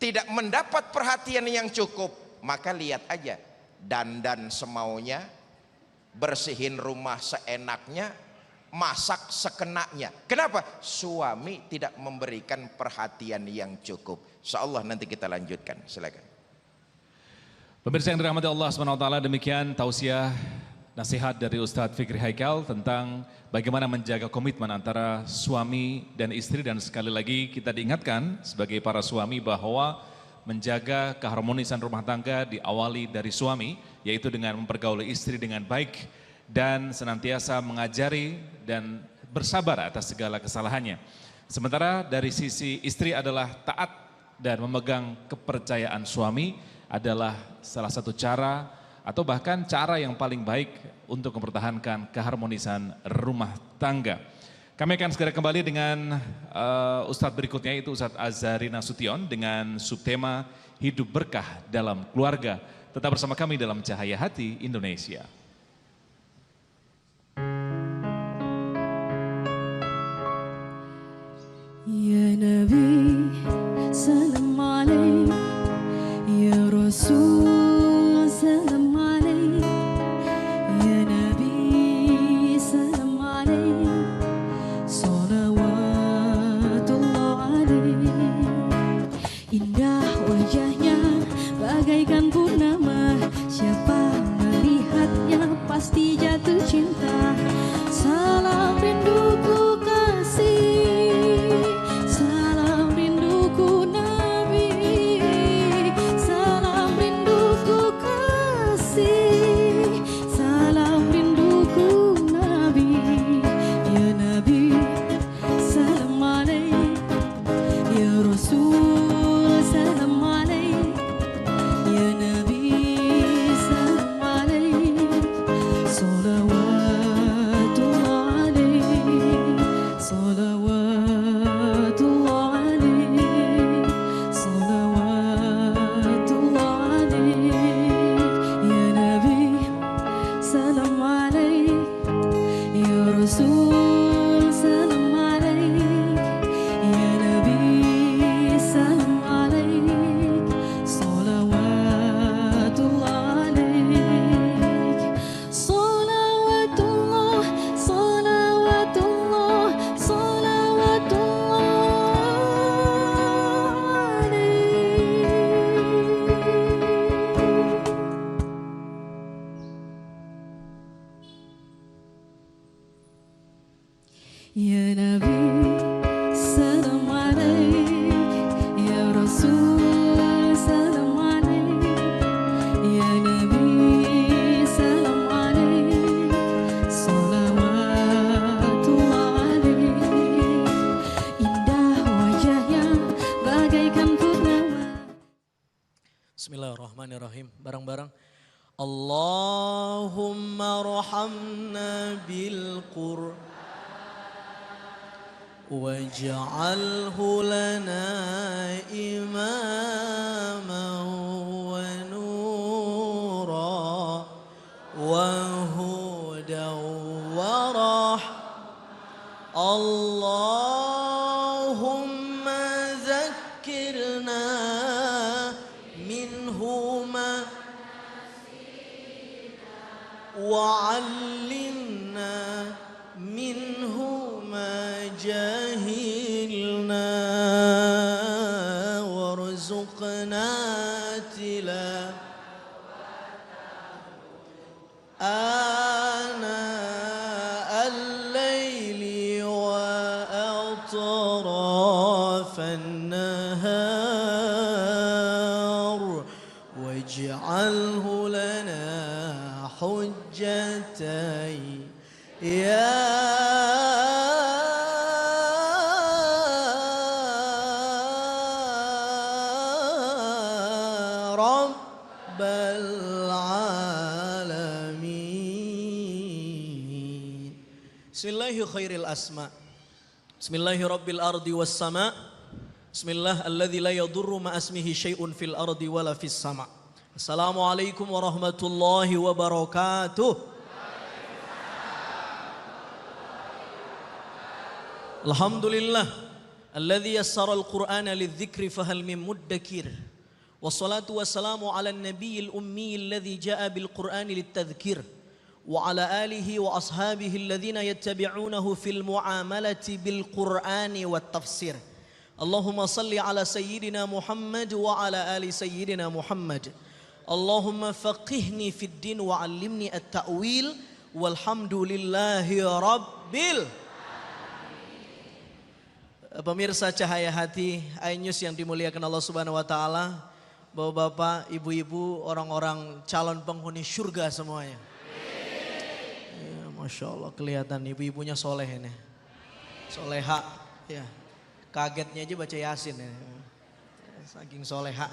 tidak mendapat perhatian yang cukup, maka lihat aja, dandan semaunya, bersihin rumah seenaknya, masak sekenaknya. Kenapa? Suami tidak memberikan perhatian yang cukup. Insyaallah nanti kita lanjutkan. Silakan. Pemirsa yang dirahmati Allah SWT, demikian tausiah nasihat dari Ustadz Fikri Haikal tentang bagaimana menjaga komitmen antara suami dan istri. Dan sekali lagi kita diingatkan sebagai para suami bahwa menjaga keharmonisan rumah tangga diawali dari suami, yaitu dengan mempergauli istri dengan baik dan senantiasa mengajari dan bersabar atas segala kesalahannya. Sementara dari sisi istri adalah taat dan memegang kepercayaan suami adalah salah satu cara atau bahkan cara yang paling baik untuk mempertahankan keharmonisan rumah tangga. Kami akan segera kembali dengan Ustadz berikutnya, yaitu Ustadz Azhari Nasution dengan subtema Hidup Berkah dalam Keluarga. Tetap bersama kami dalam Cahaya Hati Indonesia. Ya Nabi salam alaik, ya Rasul salam alaik, ya Nabi salam alaik, salawatullah alaik. Indah wajahnya bagaikan purnama, siapa melihatnya pasti jatuh cinta. Salam rinduku kasih, salam rinduku Nabi, salam rinduku kasih, salam rinduku Nabi. Ya Nabi salam alaik, ya Rasul salam alaik, ya Nabi salam alaik, salawatullah alaik, salawatullah alaik, salawatullah alaik. Ya Nabi salam alaik, ya Rasul salam alaik, ya Nabi salam alaik, salawatullah alaik, salawatullah, salawatullah, salawatullah Bismillahirrahmanirrahim. Bareng-bareng. Allahumma rahamna bil Qur'an waj'alhu lana imaman wa nura wa hudan wa rahmah. Allahumma zakkirna minhu ma wa'allimna minhu ma jahilna warzuqna ana al-layli wa atrafan nahar waj'alhu lana hujjatai ya Rabbal alamin. Bismillahi khairil asma. Bismillahi rabbil ardi was sama. Bismillah alladzi la yadurru ma asmihi syai'un fil ardi wala fis sama. Assalamualaikum warahmatullahi wabarakatuh. Alhamdulillah alladzi yassara al-Qur'ana lidz-dzikri fahal min muddakir. Wassalatu wassalamu ala an-nabiyil ummi alladzi jaa bil Qur'ani lit-tadhkir wa ala alihi wa ashabihi alladhina yattabi'unahu fil muamalati bil Qur'ani wat tafsir. Allahumma salli ala sayyidina Muhammad wa ala ali sayyidina Muhammad. Allahumma faqihni fid din wa 'allimni at-ta'wil walhamdulillahi rabbil. Pemirsa Cahaya Hati iNews yang dimuliakan Allah Subhanahu wa taala, Bapak-bapak, ibu-ibu, orang-orang calon penghuni surga semuanya. Ya, Masya Allah kelihatan ibu-ibunya soleh ini. Soleha, ya. Kagetnya aja baca Yasin ya. Saking soleha.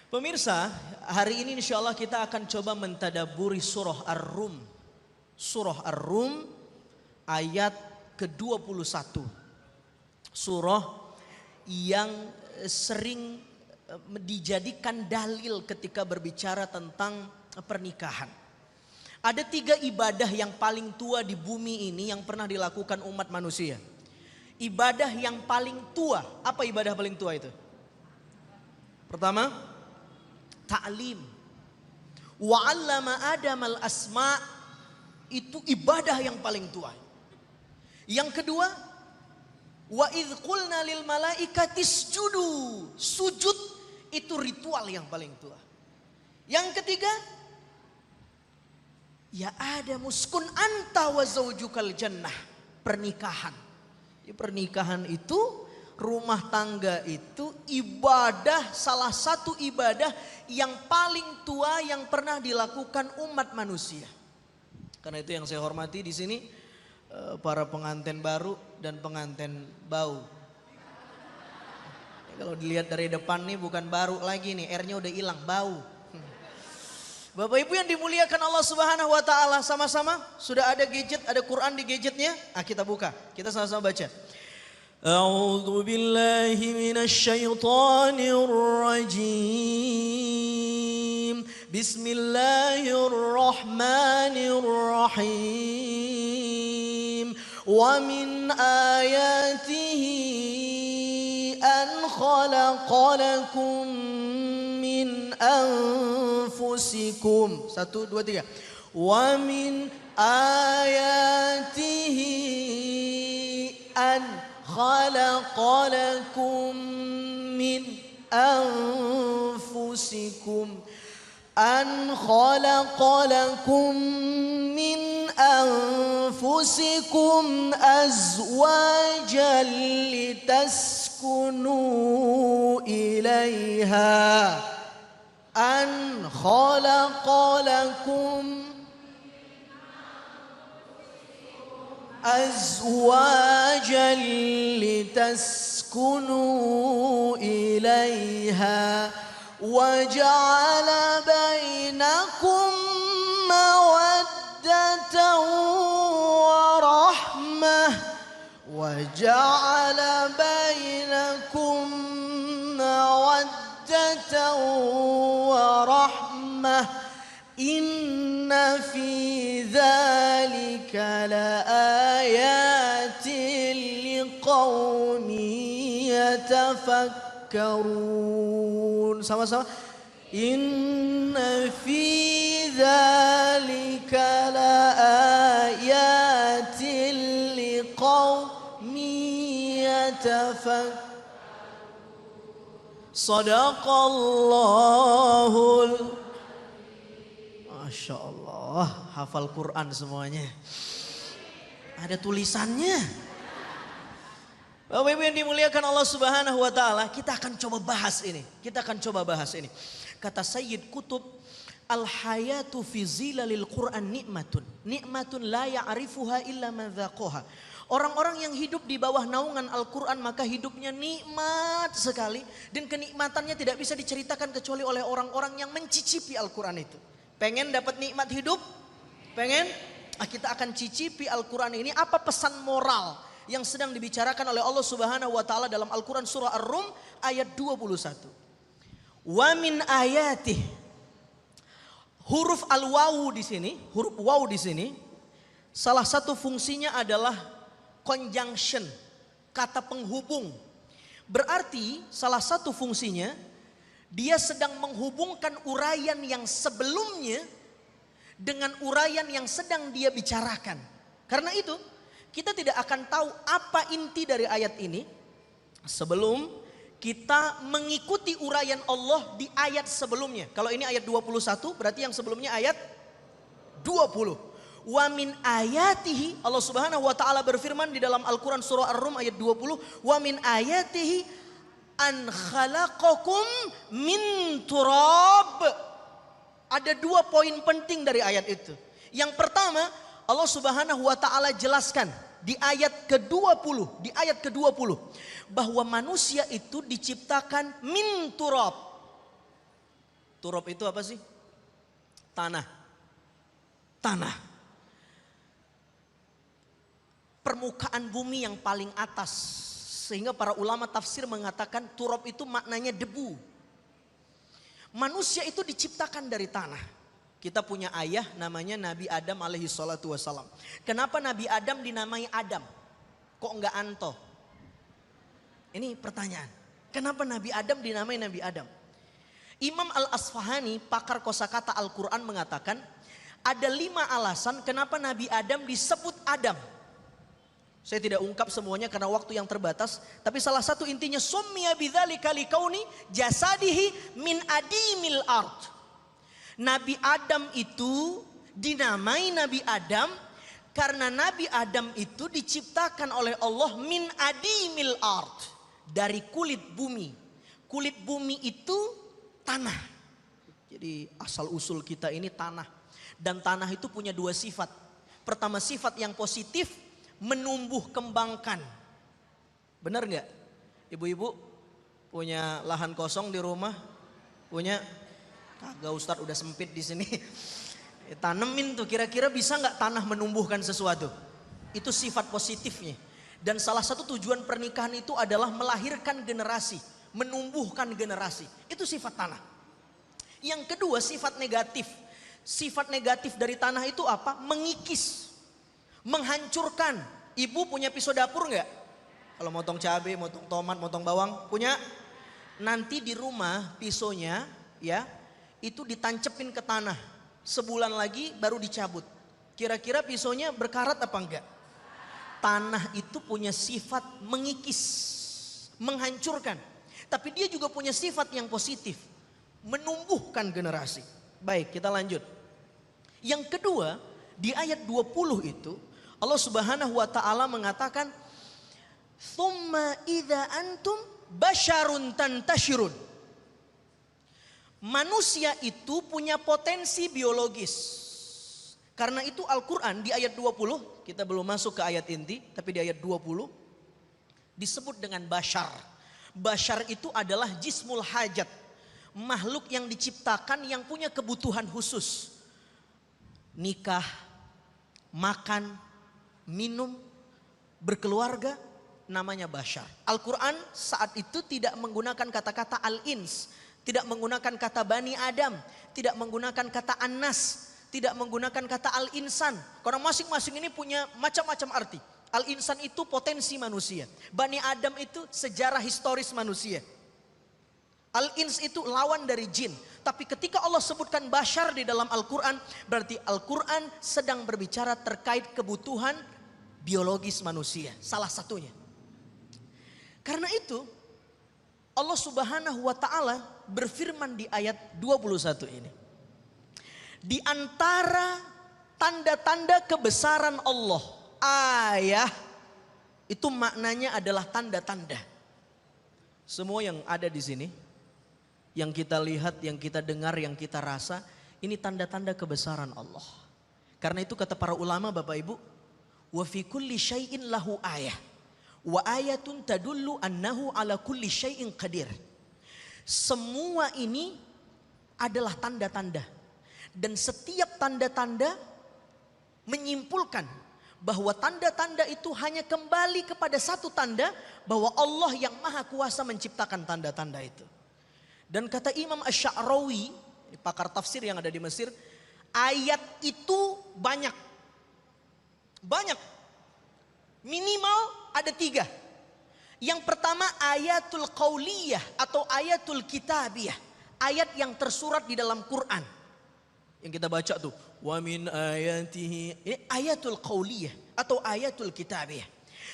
Pemirsa, hari ini insya Allah kita akan coba mentadaburi surah Ar-Rum. Surah Ar-Rum ayat ke-21. Surah yang sering dijadikan dalil ketika berbicara tentang pernikahan. Ada 3 ibadah yang paling tua di bumi ini yang pernah dilakukan umat manusia. Ibadah yang paling tua, apa ibadah paling tua itu? Pertama, ta'lim. Wa 'allama Adamal asma', itu ibadah yang paling tua. Yang kedua, wa idz qulna lil malaikati isjudu, sujud itu ritual yang paling tua. Yang ketiga, ya Adam uskun anta wa zaujukal jannah, pernikahan. Ya, pernikahan itu, rumah tangga itu ibadah, salah satu ibadah yang paling tua yang pernah dilakukan umat manusia. Karena itu yang saya hormati di sini para pengantin baru dan pengantin bau. Kalau dilihat dari depan nih bukan baru lagi nih, R-nya udah hilang, bau. Bapak Ibu yang dimuliakan Allah Subhanahu wa taala, sama-sama sudah ada gadget, ada Quran di gadgetnya. Kita buka, kita sama-sama baca. A'udzu billahi minasy syaithanir rajim. Bismillahirrahmanirrahim. Wa min ayatihi an khalaqalakum min anfusikum. 1, 2, 3. Wa min ayatihi an khalaqalakum min anfusikum. An khalaqalakum min anfusikum azwajan litaskunu ilaiha. An khalaqalakum azwajan litaskunu ilaiha وجعل بينكم مودة ورحمة وجعل بينكم مودة ورحمة إن في ذلك لآيات لقوم يتفكرون. Sama-sama. إن في ذلك لآيات لقوم يتفكرون. Sadaqallahul. Masya Allah, hafal Quran semuanya. Ada tulisannya. Bapak Ibu yang dimuliakan Allah Subhanahu wa taala, kita akan coba bahas ini. Kata Sayyid Qutb, al-hayatu fi zilalil Quran nikmatun. Nikmatun la ya'rifuha illa man dzaqaha. Orang-orang yang hidup di bawah naungan Al-Quran maka hidupnya nikmat sekali. Dan kenikmatannya tidak bisa diceritakan kecuali oleh orang-orang yang mencicipi Al-Quran itu. Pengen dapat nikmat hidup? Pengen? Kita akan cicipi Al-Quran ini. Apa pesan moral yang sedang dibicarakan oleh Allah Subhanahu wa taala dalam Al-Quran surah Ar-Rum ayat 21. Wa min ayatih. Huruf al-wawu di sini, huruf waw di sini, salah satu fungsinya adalah conjunction, kata penghubung. Berarti salah satu fungsinya dia sedang menghubungkan uraian yang sebelumnya dengan uraian yang sedang dia bicarakan. Karena itu kita tidak akan tahu apa inti dari ayat ini sebelum kita mengikuti uraian Allah di ayat sebelumnya. Kalau ini ayat 21 berarti yang sebelumnya ayat 20. Wa min ayatihi, Allah Subhanahu wa taala berfirman di dalam Al-Qur'an surah Ar-Rum ayat 20, wa min ayatihi an khalaqakum min turab. Ada 2 poin penting dari ayat itu. Yang pertama, Allah Subhanahu wa taala jelaskan di ayat ke-20, bahwa manusia itu diciptakan min turab. Turab itu apa sih? Tanah. Permukaan bumi yang paling atas. Sehingga para ulama tafsir mengatakan turab itu maknanya debu. Manusia itu diciptakan dari tanah. Kita punya ayah namanya Nabi Adam alaihi salatu wassalam. Kenapa Nabi Adam dinamai Adam? Kok enggak Anto? Ini pertanyaan. Kenapa Nabi Adam dinamai Nabi Adam? Imam Al-Asfahani, pakar kosakata Al-Quran mengatakan ada 5 alasan kenapa Nabi Adam disebut Adam. Saya tidak ungkap semuanya karena waktu yang terbatas. Tapi salah satu intinya summiya bidzalika likauni jasadihi min adimil ard. Nabi Adam itu dinamai Nabi Adam karena Nabi Adam itu diciptakan oleh Allah min adimil ard. Dari kulit bumi. Kulit bumi itu tanah. Jadi asal usul kita ini tanah. Dan tanah itu punya 2 sifat. Pertama sifat yang positif, menumbuh kembangkan. Benar nggak? Ibu-ibu punya lahan kosong di rumah? Punya? Kagak, Ustadz udah sempit di sini. Tanemin tuh, kira-kira bisa nggak tanah menumbuhkan sesuatu? Itu sifat positifnya. Dan salah satu tujuan pernikahan itu adalah melahirkan generasi, menumbuhkan generasi. Itu sifat tanah. Yang kedua sifat negatif. Sifat negatif dari tanah itu apa? Mengikis. Menghancurkan. Ibu punya pisau dapur nggak? Kalau motong cabai, motong tomat, motong bawang, punya? Nanti di rumah pisaunya ya itu ditancepin ke tanah. Sebulan lagi baru dicabut. Kira-kira pisaunya berkarat apa enggak? Tanah itu punya sifat mengikis, menghancurkan. Tapi dia juga punya sifat yang positif, menumbuhkan generasi. Baik, kita lanjut. Yang kedua, di ayat 20 itu Allah Subhanahu wa taala mengatakan tsumma idza antum basyarun tantashirun. Manusia itu punya potensi biologis. Karena itu Al-Qur'an di ayat 20, kita belum masuk ke ayat inti, tapi di ayat 20 disebut dengan basyar. Basyar itu adalah jismul hajat. makhluk yang diciptakan yang punya kebutuhan khusus. Nikah, makan, minum, berkeluarga, namanya bashar. Al-Quran saat itu tidak menggunakan kata-kata al-ins, tidak menggunakan kata bani Adam, tidak menggunakan kata an-nas, tidak menggunakan kata al-insan. Karena masing-masing ini punya macam-macam arti. Al-insan itu potensi manusia. Bani Adam itu sejarah historis manusia. Al-ins itu lawan dari jin. Tapi ketika Allah sebutkan bashar di dalam Al-Quran, berarti Al-Quran sedang berbicara terkait kebutuhan biologis manusia. Salah satunya. Karena itu Allah Subhanahu wa ta'ala berfirman di ayat 21 ini. Di antara tanda-tanda kebesaran Allah, ayah itu maknanya adalah tanda-tanda. Semua yang ada di sini, yang kita lihat, yang kita dengar, yang kita rasa, ini tanda-tanda kebesaran Allah. Karena itu kata para ulama Bapak Ibu, wa fi kulli syai'in lahu ayah. Wa ayatun tadullu annahu ala kulli syai'in qadir. Semua ini adalah tanda-tanda. Dan setiap tanda-tanda menyimpulkan bahwa tanda-tanda itu hanya kembali kepada satu tanda, bahwa Allah yang maha kuasa menciptakan tanda-tanda itu. Dan kata Imam Asy-Sya'rawi, pakar tafsir yang ada di Mesir, ayat itu banyak. Banyak. Minimal ada 3. Yang pertama ayatul qauliyah atau ayatul kitabiyah. Ayat yang tersurat di dalam Quran. Yang kita baca tuh. Wa min ayatihi. Ini ayatul qauliyah atau ayatul kitabiyah.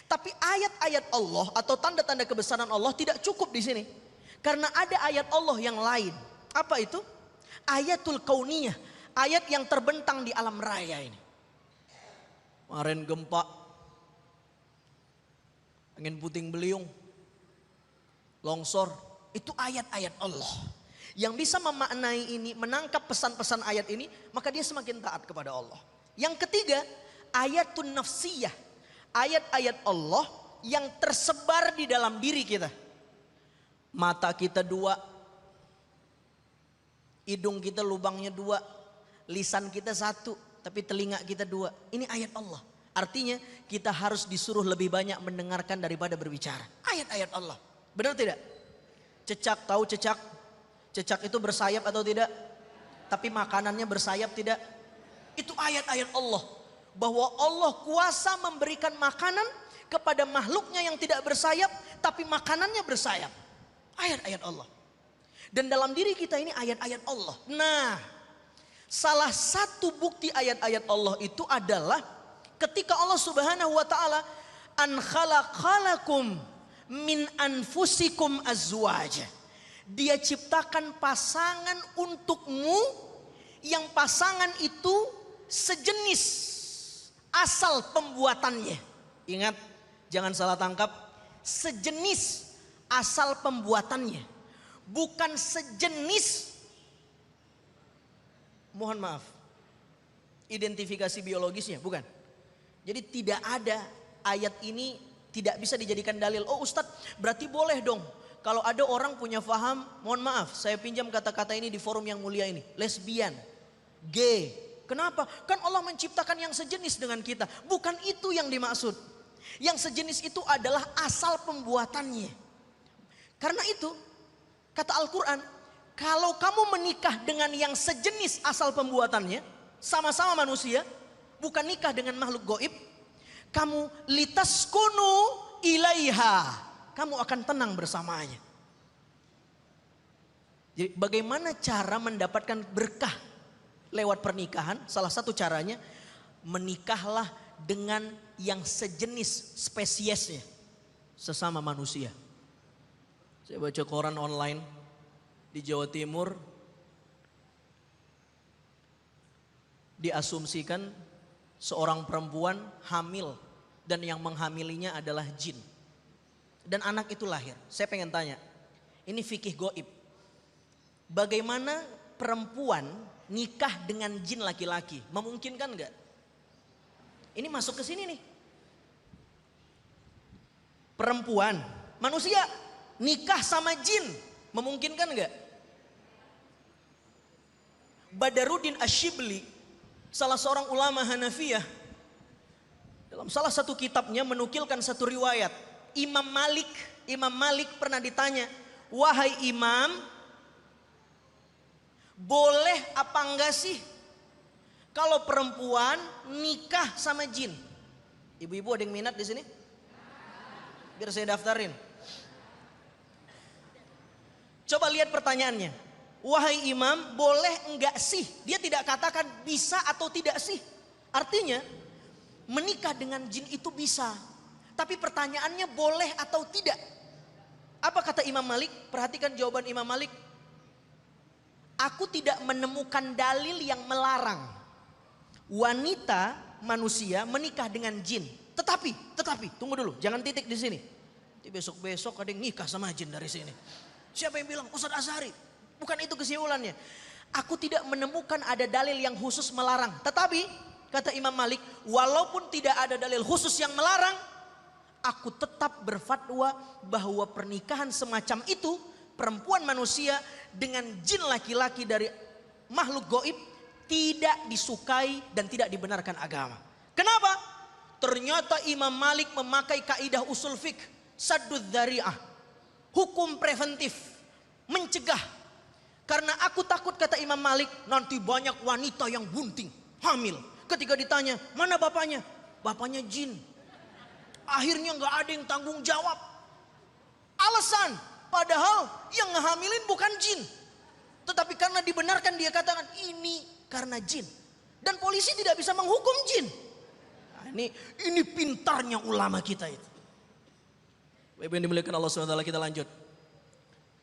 Tapi ayat-ayat Allah atau tanda-tanda kebesaran Allah tidak cukup di sini. Karena ada ayat Allah yang lain. Apa itu? Ayatul kauniyah. Ayat yang terbentang di alam raya ini. Kemarin gempa. Angin puting beliung. Longsor. Itu ayat-ayat Allah. Yang bisa memaknai ini, menangkap pesan-pesan ayat ini, maka dia semakin taat kepada Allah. Yang ketiga, ayatun nafsiyah. Ayat-ayat Allah yang tersebar di dalam diri kita. Mata kita 2, hidung kita lubangnya 2, lisan kita 1, tapi telinga kita 2. Ini ayat Allah. Artinya kita harus disuruh lebih banyak mendengarkan daripada berbicara. Ayat-ayat Allah. Benar tidak? Cecak, tahu cecak? Cecak itu bersayap atau tidak? Tapi makanannya bersayap tidak? Itu ayat-ayat Allah. Bahwa Allah kuasa memberikan makanan kepada makhluknya yang tidak bersayap, tapi makanannya bersayap. Ayat-ayat Allah. Dan dalam diri kita ini ayat-ayat Allah. Nah, salah satu bukti ayat-ayat Allah itu adalah ketika Allah Subhanahu wa taala an khalaqalakum min anfusikum azwaja. Dia ciptakan pasangan untukmu yang pasangan itu sejenis asal pembuatannya. Ingat, jangan salah tangkap, sejenis asal pembuatannya. Bukan sejenis, mohon maaf, identifikasi biologisnya, bukan. Jadi tidak ada ayat ini tidak bisa dijadikan dalil. Oh Ustadz, berarti boleh dong. Kalau ada orang punya faham, mohon maaf, saya pinjam kata-kata ini di forum yang mulia ini. Lesbian, gay. Kenapa? Kan Allah menciptakan yang sejenis dengan kita. Bukan itu yang dimaksud. Yang sejenis itu adalah asal pembuatannya. Karena itu, kata Al-Quran, kalau kamu menikah dengan yang sejenis asal pembuatannya, sama-sama manusia, bukan nikah dengan makhluk goib, kamu litaskunu ilaiha. Kamu akan tenang bersamanya. Jadi bagaimana cara mendapatkan berkah lewat pernikahan? Salah satu caranya, menikahlah dengan yang sejenis spesiesnya, sesama manusia. Saya baca koran online di Jawa Timur, diasumsikan seorang perempuan hamil dan yang menghamilinya adalah jin. Dan anak itu lahir. Saya pengen tanya, ini fikih goib. Bagaimana perempuan nikah dengan jin laki-laki? Memungkinkan enggak? Ini masuk ke sini nih. Perempuan, manusia nikah sama jin, memungkinkan enggak? Badaruddin Asyibli, salah seorang ulama Hanafiyah, dalam salah satu kitabnya menukilkan satu riwayat. Imam Malik pernah ditanya, wahai imam, boleh apa enggak sih kalau perempuan nikah sama jin? Ibu-ibu ada yang minat di sini? Biar saya daftarin. Coba lihat pertanyaannya. Wahai imam, boleh enggak sih? Dia tidak katakan bisa atau tidak sih. Artinya menikah dengan jin itu bisa. Tapi pertanyaannya boleh atau tidak. Apa kata Imam Malik? Perhatikan jawaban Imam Malik. Aku tidak menemukan dalil yang melarang wanita manusia menikah dengan jin. Tetapi, tunggu dulu, jangan titik di sini. Nanti besok-besok ada yang nikah sama jin dari sini. Siapa yang bilang? Ustadz Azhari. Bukan itu kesimpulannya. Aku tidak menemukan ada dalil yang khusus melarang. Tetapi, kata Imam Malik, walaupun tidak ada dalil khusus yang melarang, aku tetap berfatwa bahwa pernikahan semacam itu, perempuan manusia dengan jin laki-laki dari makhluk goib, tidak disukai dan tidak dibenarkan agama. Kenapa? Ternyata Imam Malik memakai kaidah usul fiqh, saddud dzari'ah, hukum preventif, mencegah. Karena aku takut, kata Imam Malik, nanti banyak wanita yang bunting, hamil. Ketika ditanya, mana bapaknya? Bapaknya jin. Akhirnya nggak ada yang tanggung jawab. Alasan, padahal yang ngehamilin bukan jin. Tetapi karena dibenarkan dia katakan ini karena jin. Dan polisi tidak bisa menghukum jin. Nah, ini pintarnya ulama kita itu. Ibu yang dimuliakan Allah SWT, kita lanjut.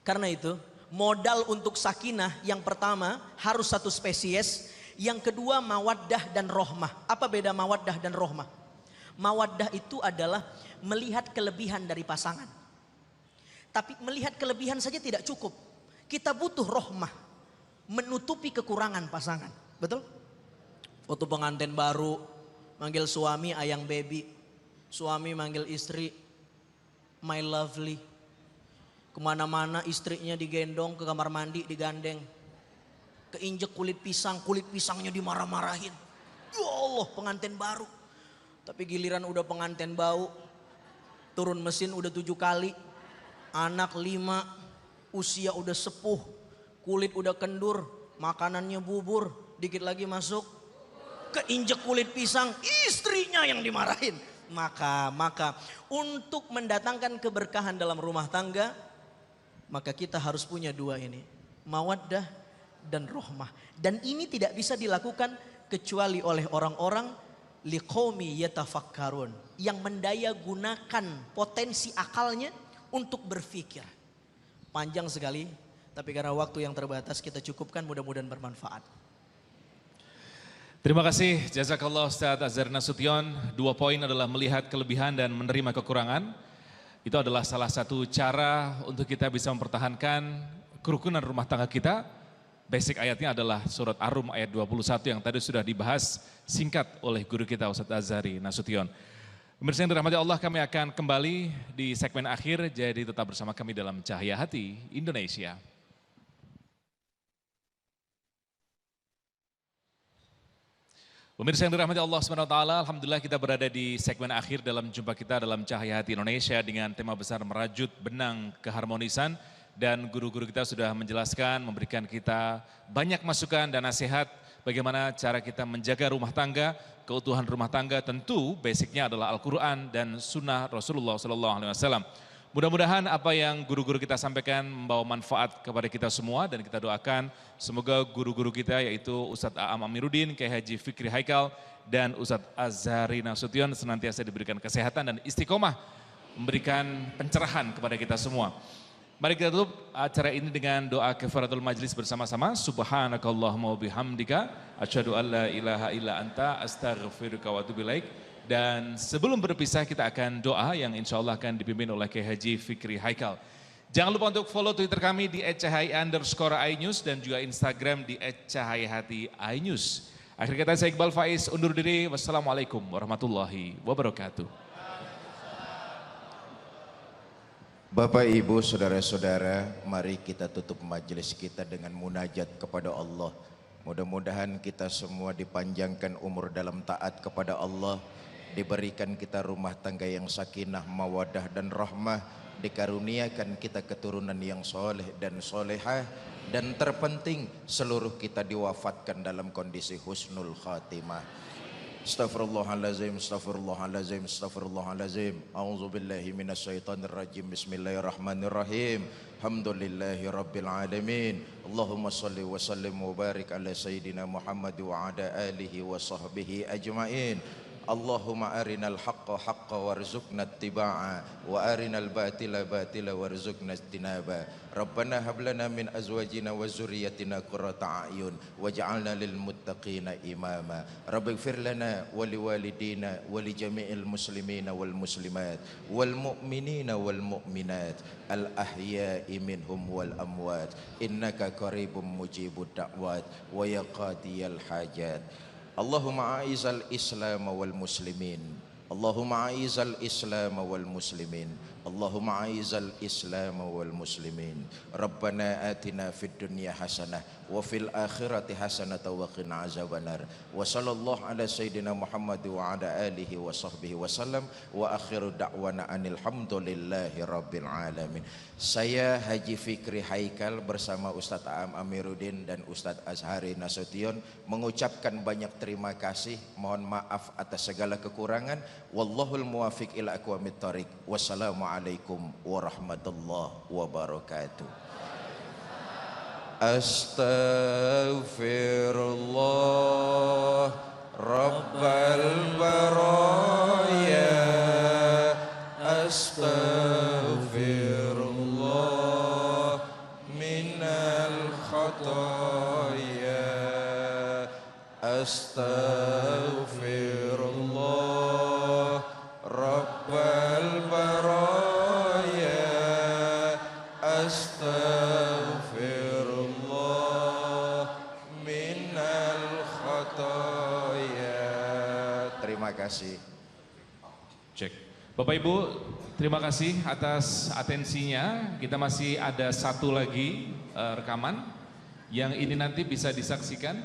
Karena itu modal untuk sakinah yang pertama harus satu spesies. Yang kedua mawaddah dan rohmah. Apa beda mawaddah dan rohmah? Mawaddah itu adalah melihat kelebihan dari pasangan. Tapi melihat kelebihan saja tidak cukup. Kita butuh rohmah, menutupi kekurangan pasangan. Betul? Waktu pengantin baru, manggil suami ayang baby. Suami manggil istri my lovely. Kemana-mana istrinya digendong, ke kamar mandi digandeng. Keinjek kulit pisangnya dimarah-marahin. Ya Allah, pengantin baru. Tapi giliran udah pengantin bau, turun mesin udah 7 kali, anak 5, usia udah sepuh, kulit udah kendur, makanannya bubur, dikit lagi masuk, keinjek kulit pisang, istrinya yang dimarahin. Maka untuk mendatangkan keberkahan dalam rumah tangga, maka kita harus punya dua ini, mawaddah dan rohmah. Dan ini tidak bisa dilakukan kecuali oleh orang-orang liqaumi yatafakkarun, yang mendaya gunakan potensi akalnya untuk berpikir. Panjang sekali, tapi karena waktu yang terbatas kita cukupkan, mudah-mudahan bermanfaat. Terima kasih, jazakallah Ustadz Azhari Nasution. 2 poin adalah melihat kelebihan dan menerima kekurangan. Itu adalah salah satu cara untuk kita bisa mempertahankan kerukunan rumah tangga kita. Basic ayatnya adalah surat Ar-Rum ayat 21 yang tadi sudah dibahas singkat oleh guru kita Ustadz Azhari Nasution. Pemirsa yang dirahmati Allah, kami akan kembali di segmen akhir, jadi tetap bersama kami dalam Cahaya Hati Indonesia. Pemirsa yang dirahmati Allah SWT, alhamdulillah kita berada di segmen akhir dalam jumpa kita dalam Cahaya Hati Indonesia dengan tema besar merajut benang keharmonisan. Dan guru-guru kita sudah menjelaskan, memberikan kita banyak masukan dan nasihat bagaimana cara kita menjaga rumah tangga, keutuhan rumah tangga. Tentu basicnya adalah Al-Quran dan Sunnah Rasulullah SAW. Mudah-mudahan apa yang guru-guru kita sampaikan membawa manfaat kepada kita semua, dan kita doakan semoga guru-guru kita yaitu Ustadz A'am Amiruddin, Kiai Haji Fikri Haikal, dan Ustadz Azhari Nasution senantiasa diberikan kesehatan dan istiqomah, memberikan pencerahan kepada kita semua. Mari kita tutup acara ini dengan doa kafaratul majlis bersama-sama. Subhanakallahumma bihamdika asyhadu an la ilaha illa anta astaghfiruka wa atubu ilaik. Dan sebelum berpisah kita akan doa yang insya Allah akan dipimpin oleh Kiai Haji Fikri Haikal. Jangan lupa untuk follow Twitter kami di @cahaya_inews dan juga Instagram di @cahayahati_inews. Akhir kata saya Iqbal Faiz undur diri. Wassalamualaikum warahmatullahi wabarakatuh. Bapak, Ibu, Saudara-saudara, mari kita tutup majelis kita dengan munajat kepada Allah Mudah-mudahan kita semua dipanjangkan umur dalam taat kepada Allah, diberikan kita rumah tangga yang sakinah, mawadah dan rahmah, dikaruniakan kita keturunan yang soleh dan solehah, dan terpenting seluruh kita diwafatkan dalam kondisi husnul khatimah. Astaghfirullahalazim, astaghfirullahalazim, astaghfirullahalazim. A'udzubillahi minasyaitonirrajim. Bismillahirrahmanirrahim. Alhamdulillahi rabbil alamin. Allahumma salli wa sallim wa barik ala sayyidina Muhammad wa ala alihi wa sahbihi ajma'in. Allahumma arinal haqqa haqqa warzuqna ittiba'a wa arinal batila batila warzuqna ijtinaba. Rabbana hab lana min azwajina wa zurriyyatina qurrata a'yun waj'alna lil muttaqina imama. Rabbighfir lana wa liwalidina wa li jami'il muslimina wal muslimat wal mu'minina wal mu'minat al ahya'i minhum wal amwat innaka qaribum mujibud da'wat wa ya qadiyal hajat. Allahumma a'izal Islam wal muslimin. Allahumma a'izal Islam wal muslimin. Allahumma a'izal Islam wal muslimin. Rabbana atina fid dunya hasanah wa fil akhirati hasanah wa qina azabannar. Wa sallallahu ala sayyidina Muhammad wa ala alihi wa sahbihi wasallam. Wa akhiru da'wana anil hamdulillahi rabbil alamin. Saya Haji Fikri Haikal bersama Ustadz Aam Amiruddin dan Ustadz Azhari Nasution mengucapkan banyak terima kasih. Mohon maaf atas segala kekurangan. Wallahul muwafiq ila aqwamit thoriq. Wassalamualaikum warahmatullahi wabarakatuh. Astaghfirullah Rabbal baraya. Astaghfirullah minal khataya. Astaghfirullah Rabbal baraya. Astaghfirullah minal khataya. Terima kasih. Cek. Bapak Ibu, terima kasih atas atensinya. Kita masih ada satu lagi rekaman yang ini nanti bisa disaksikan.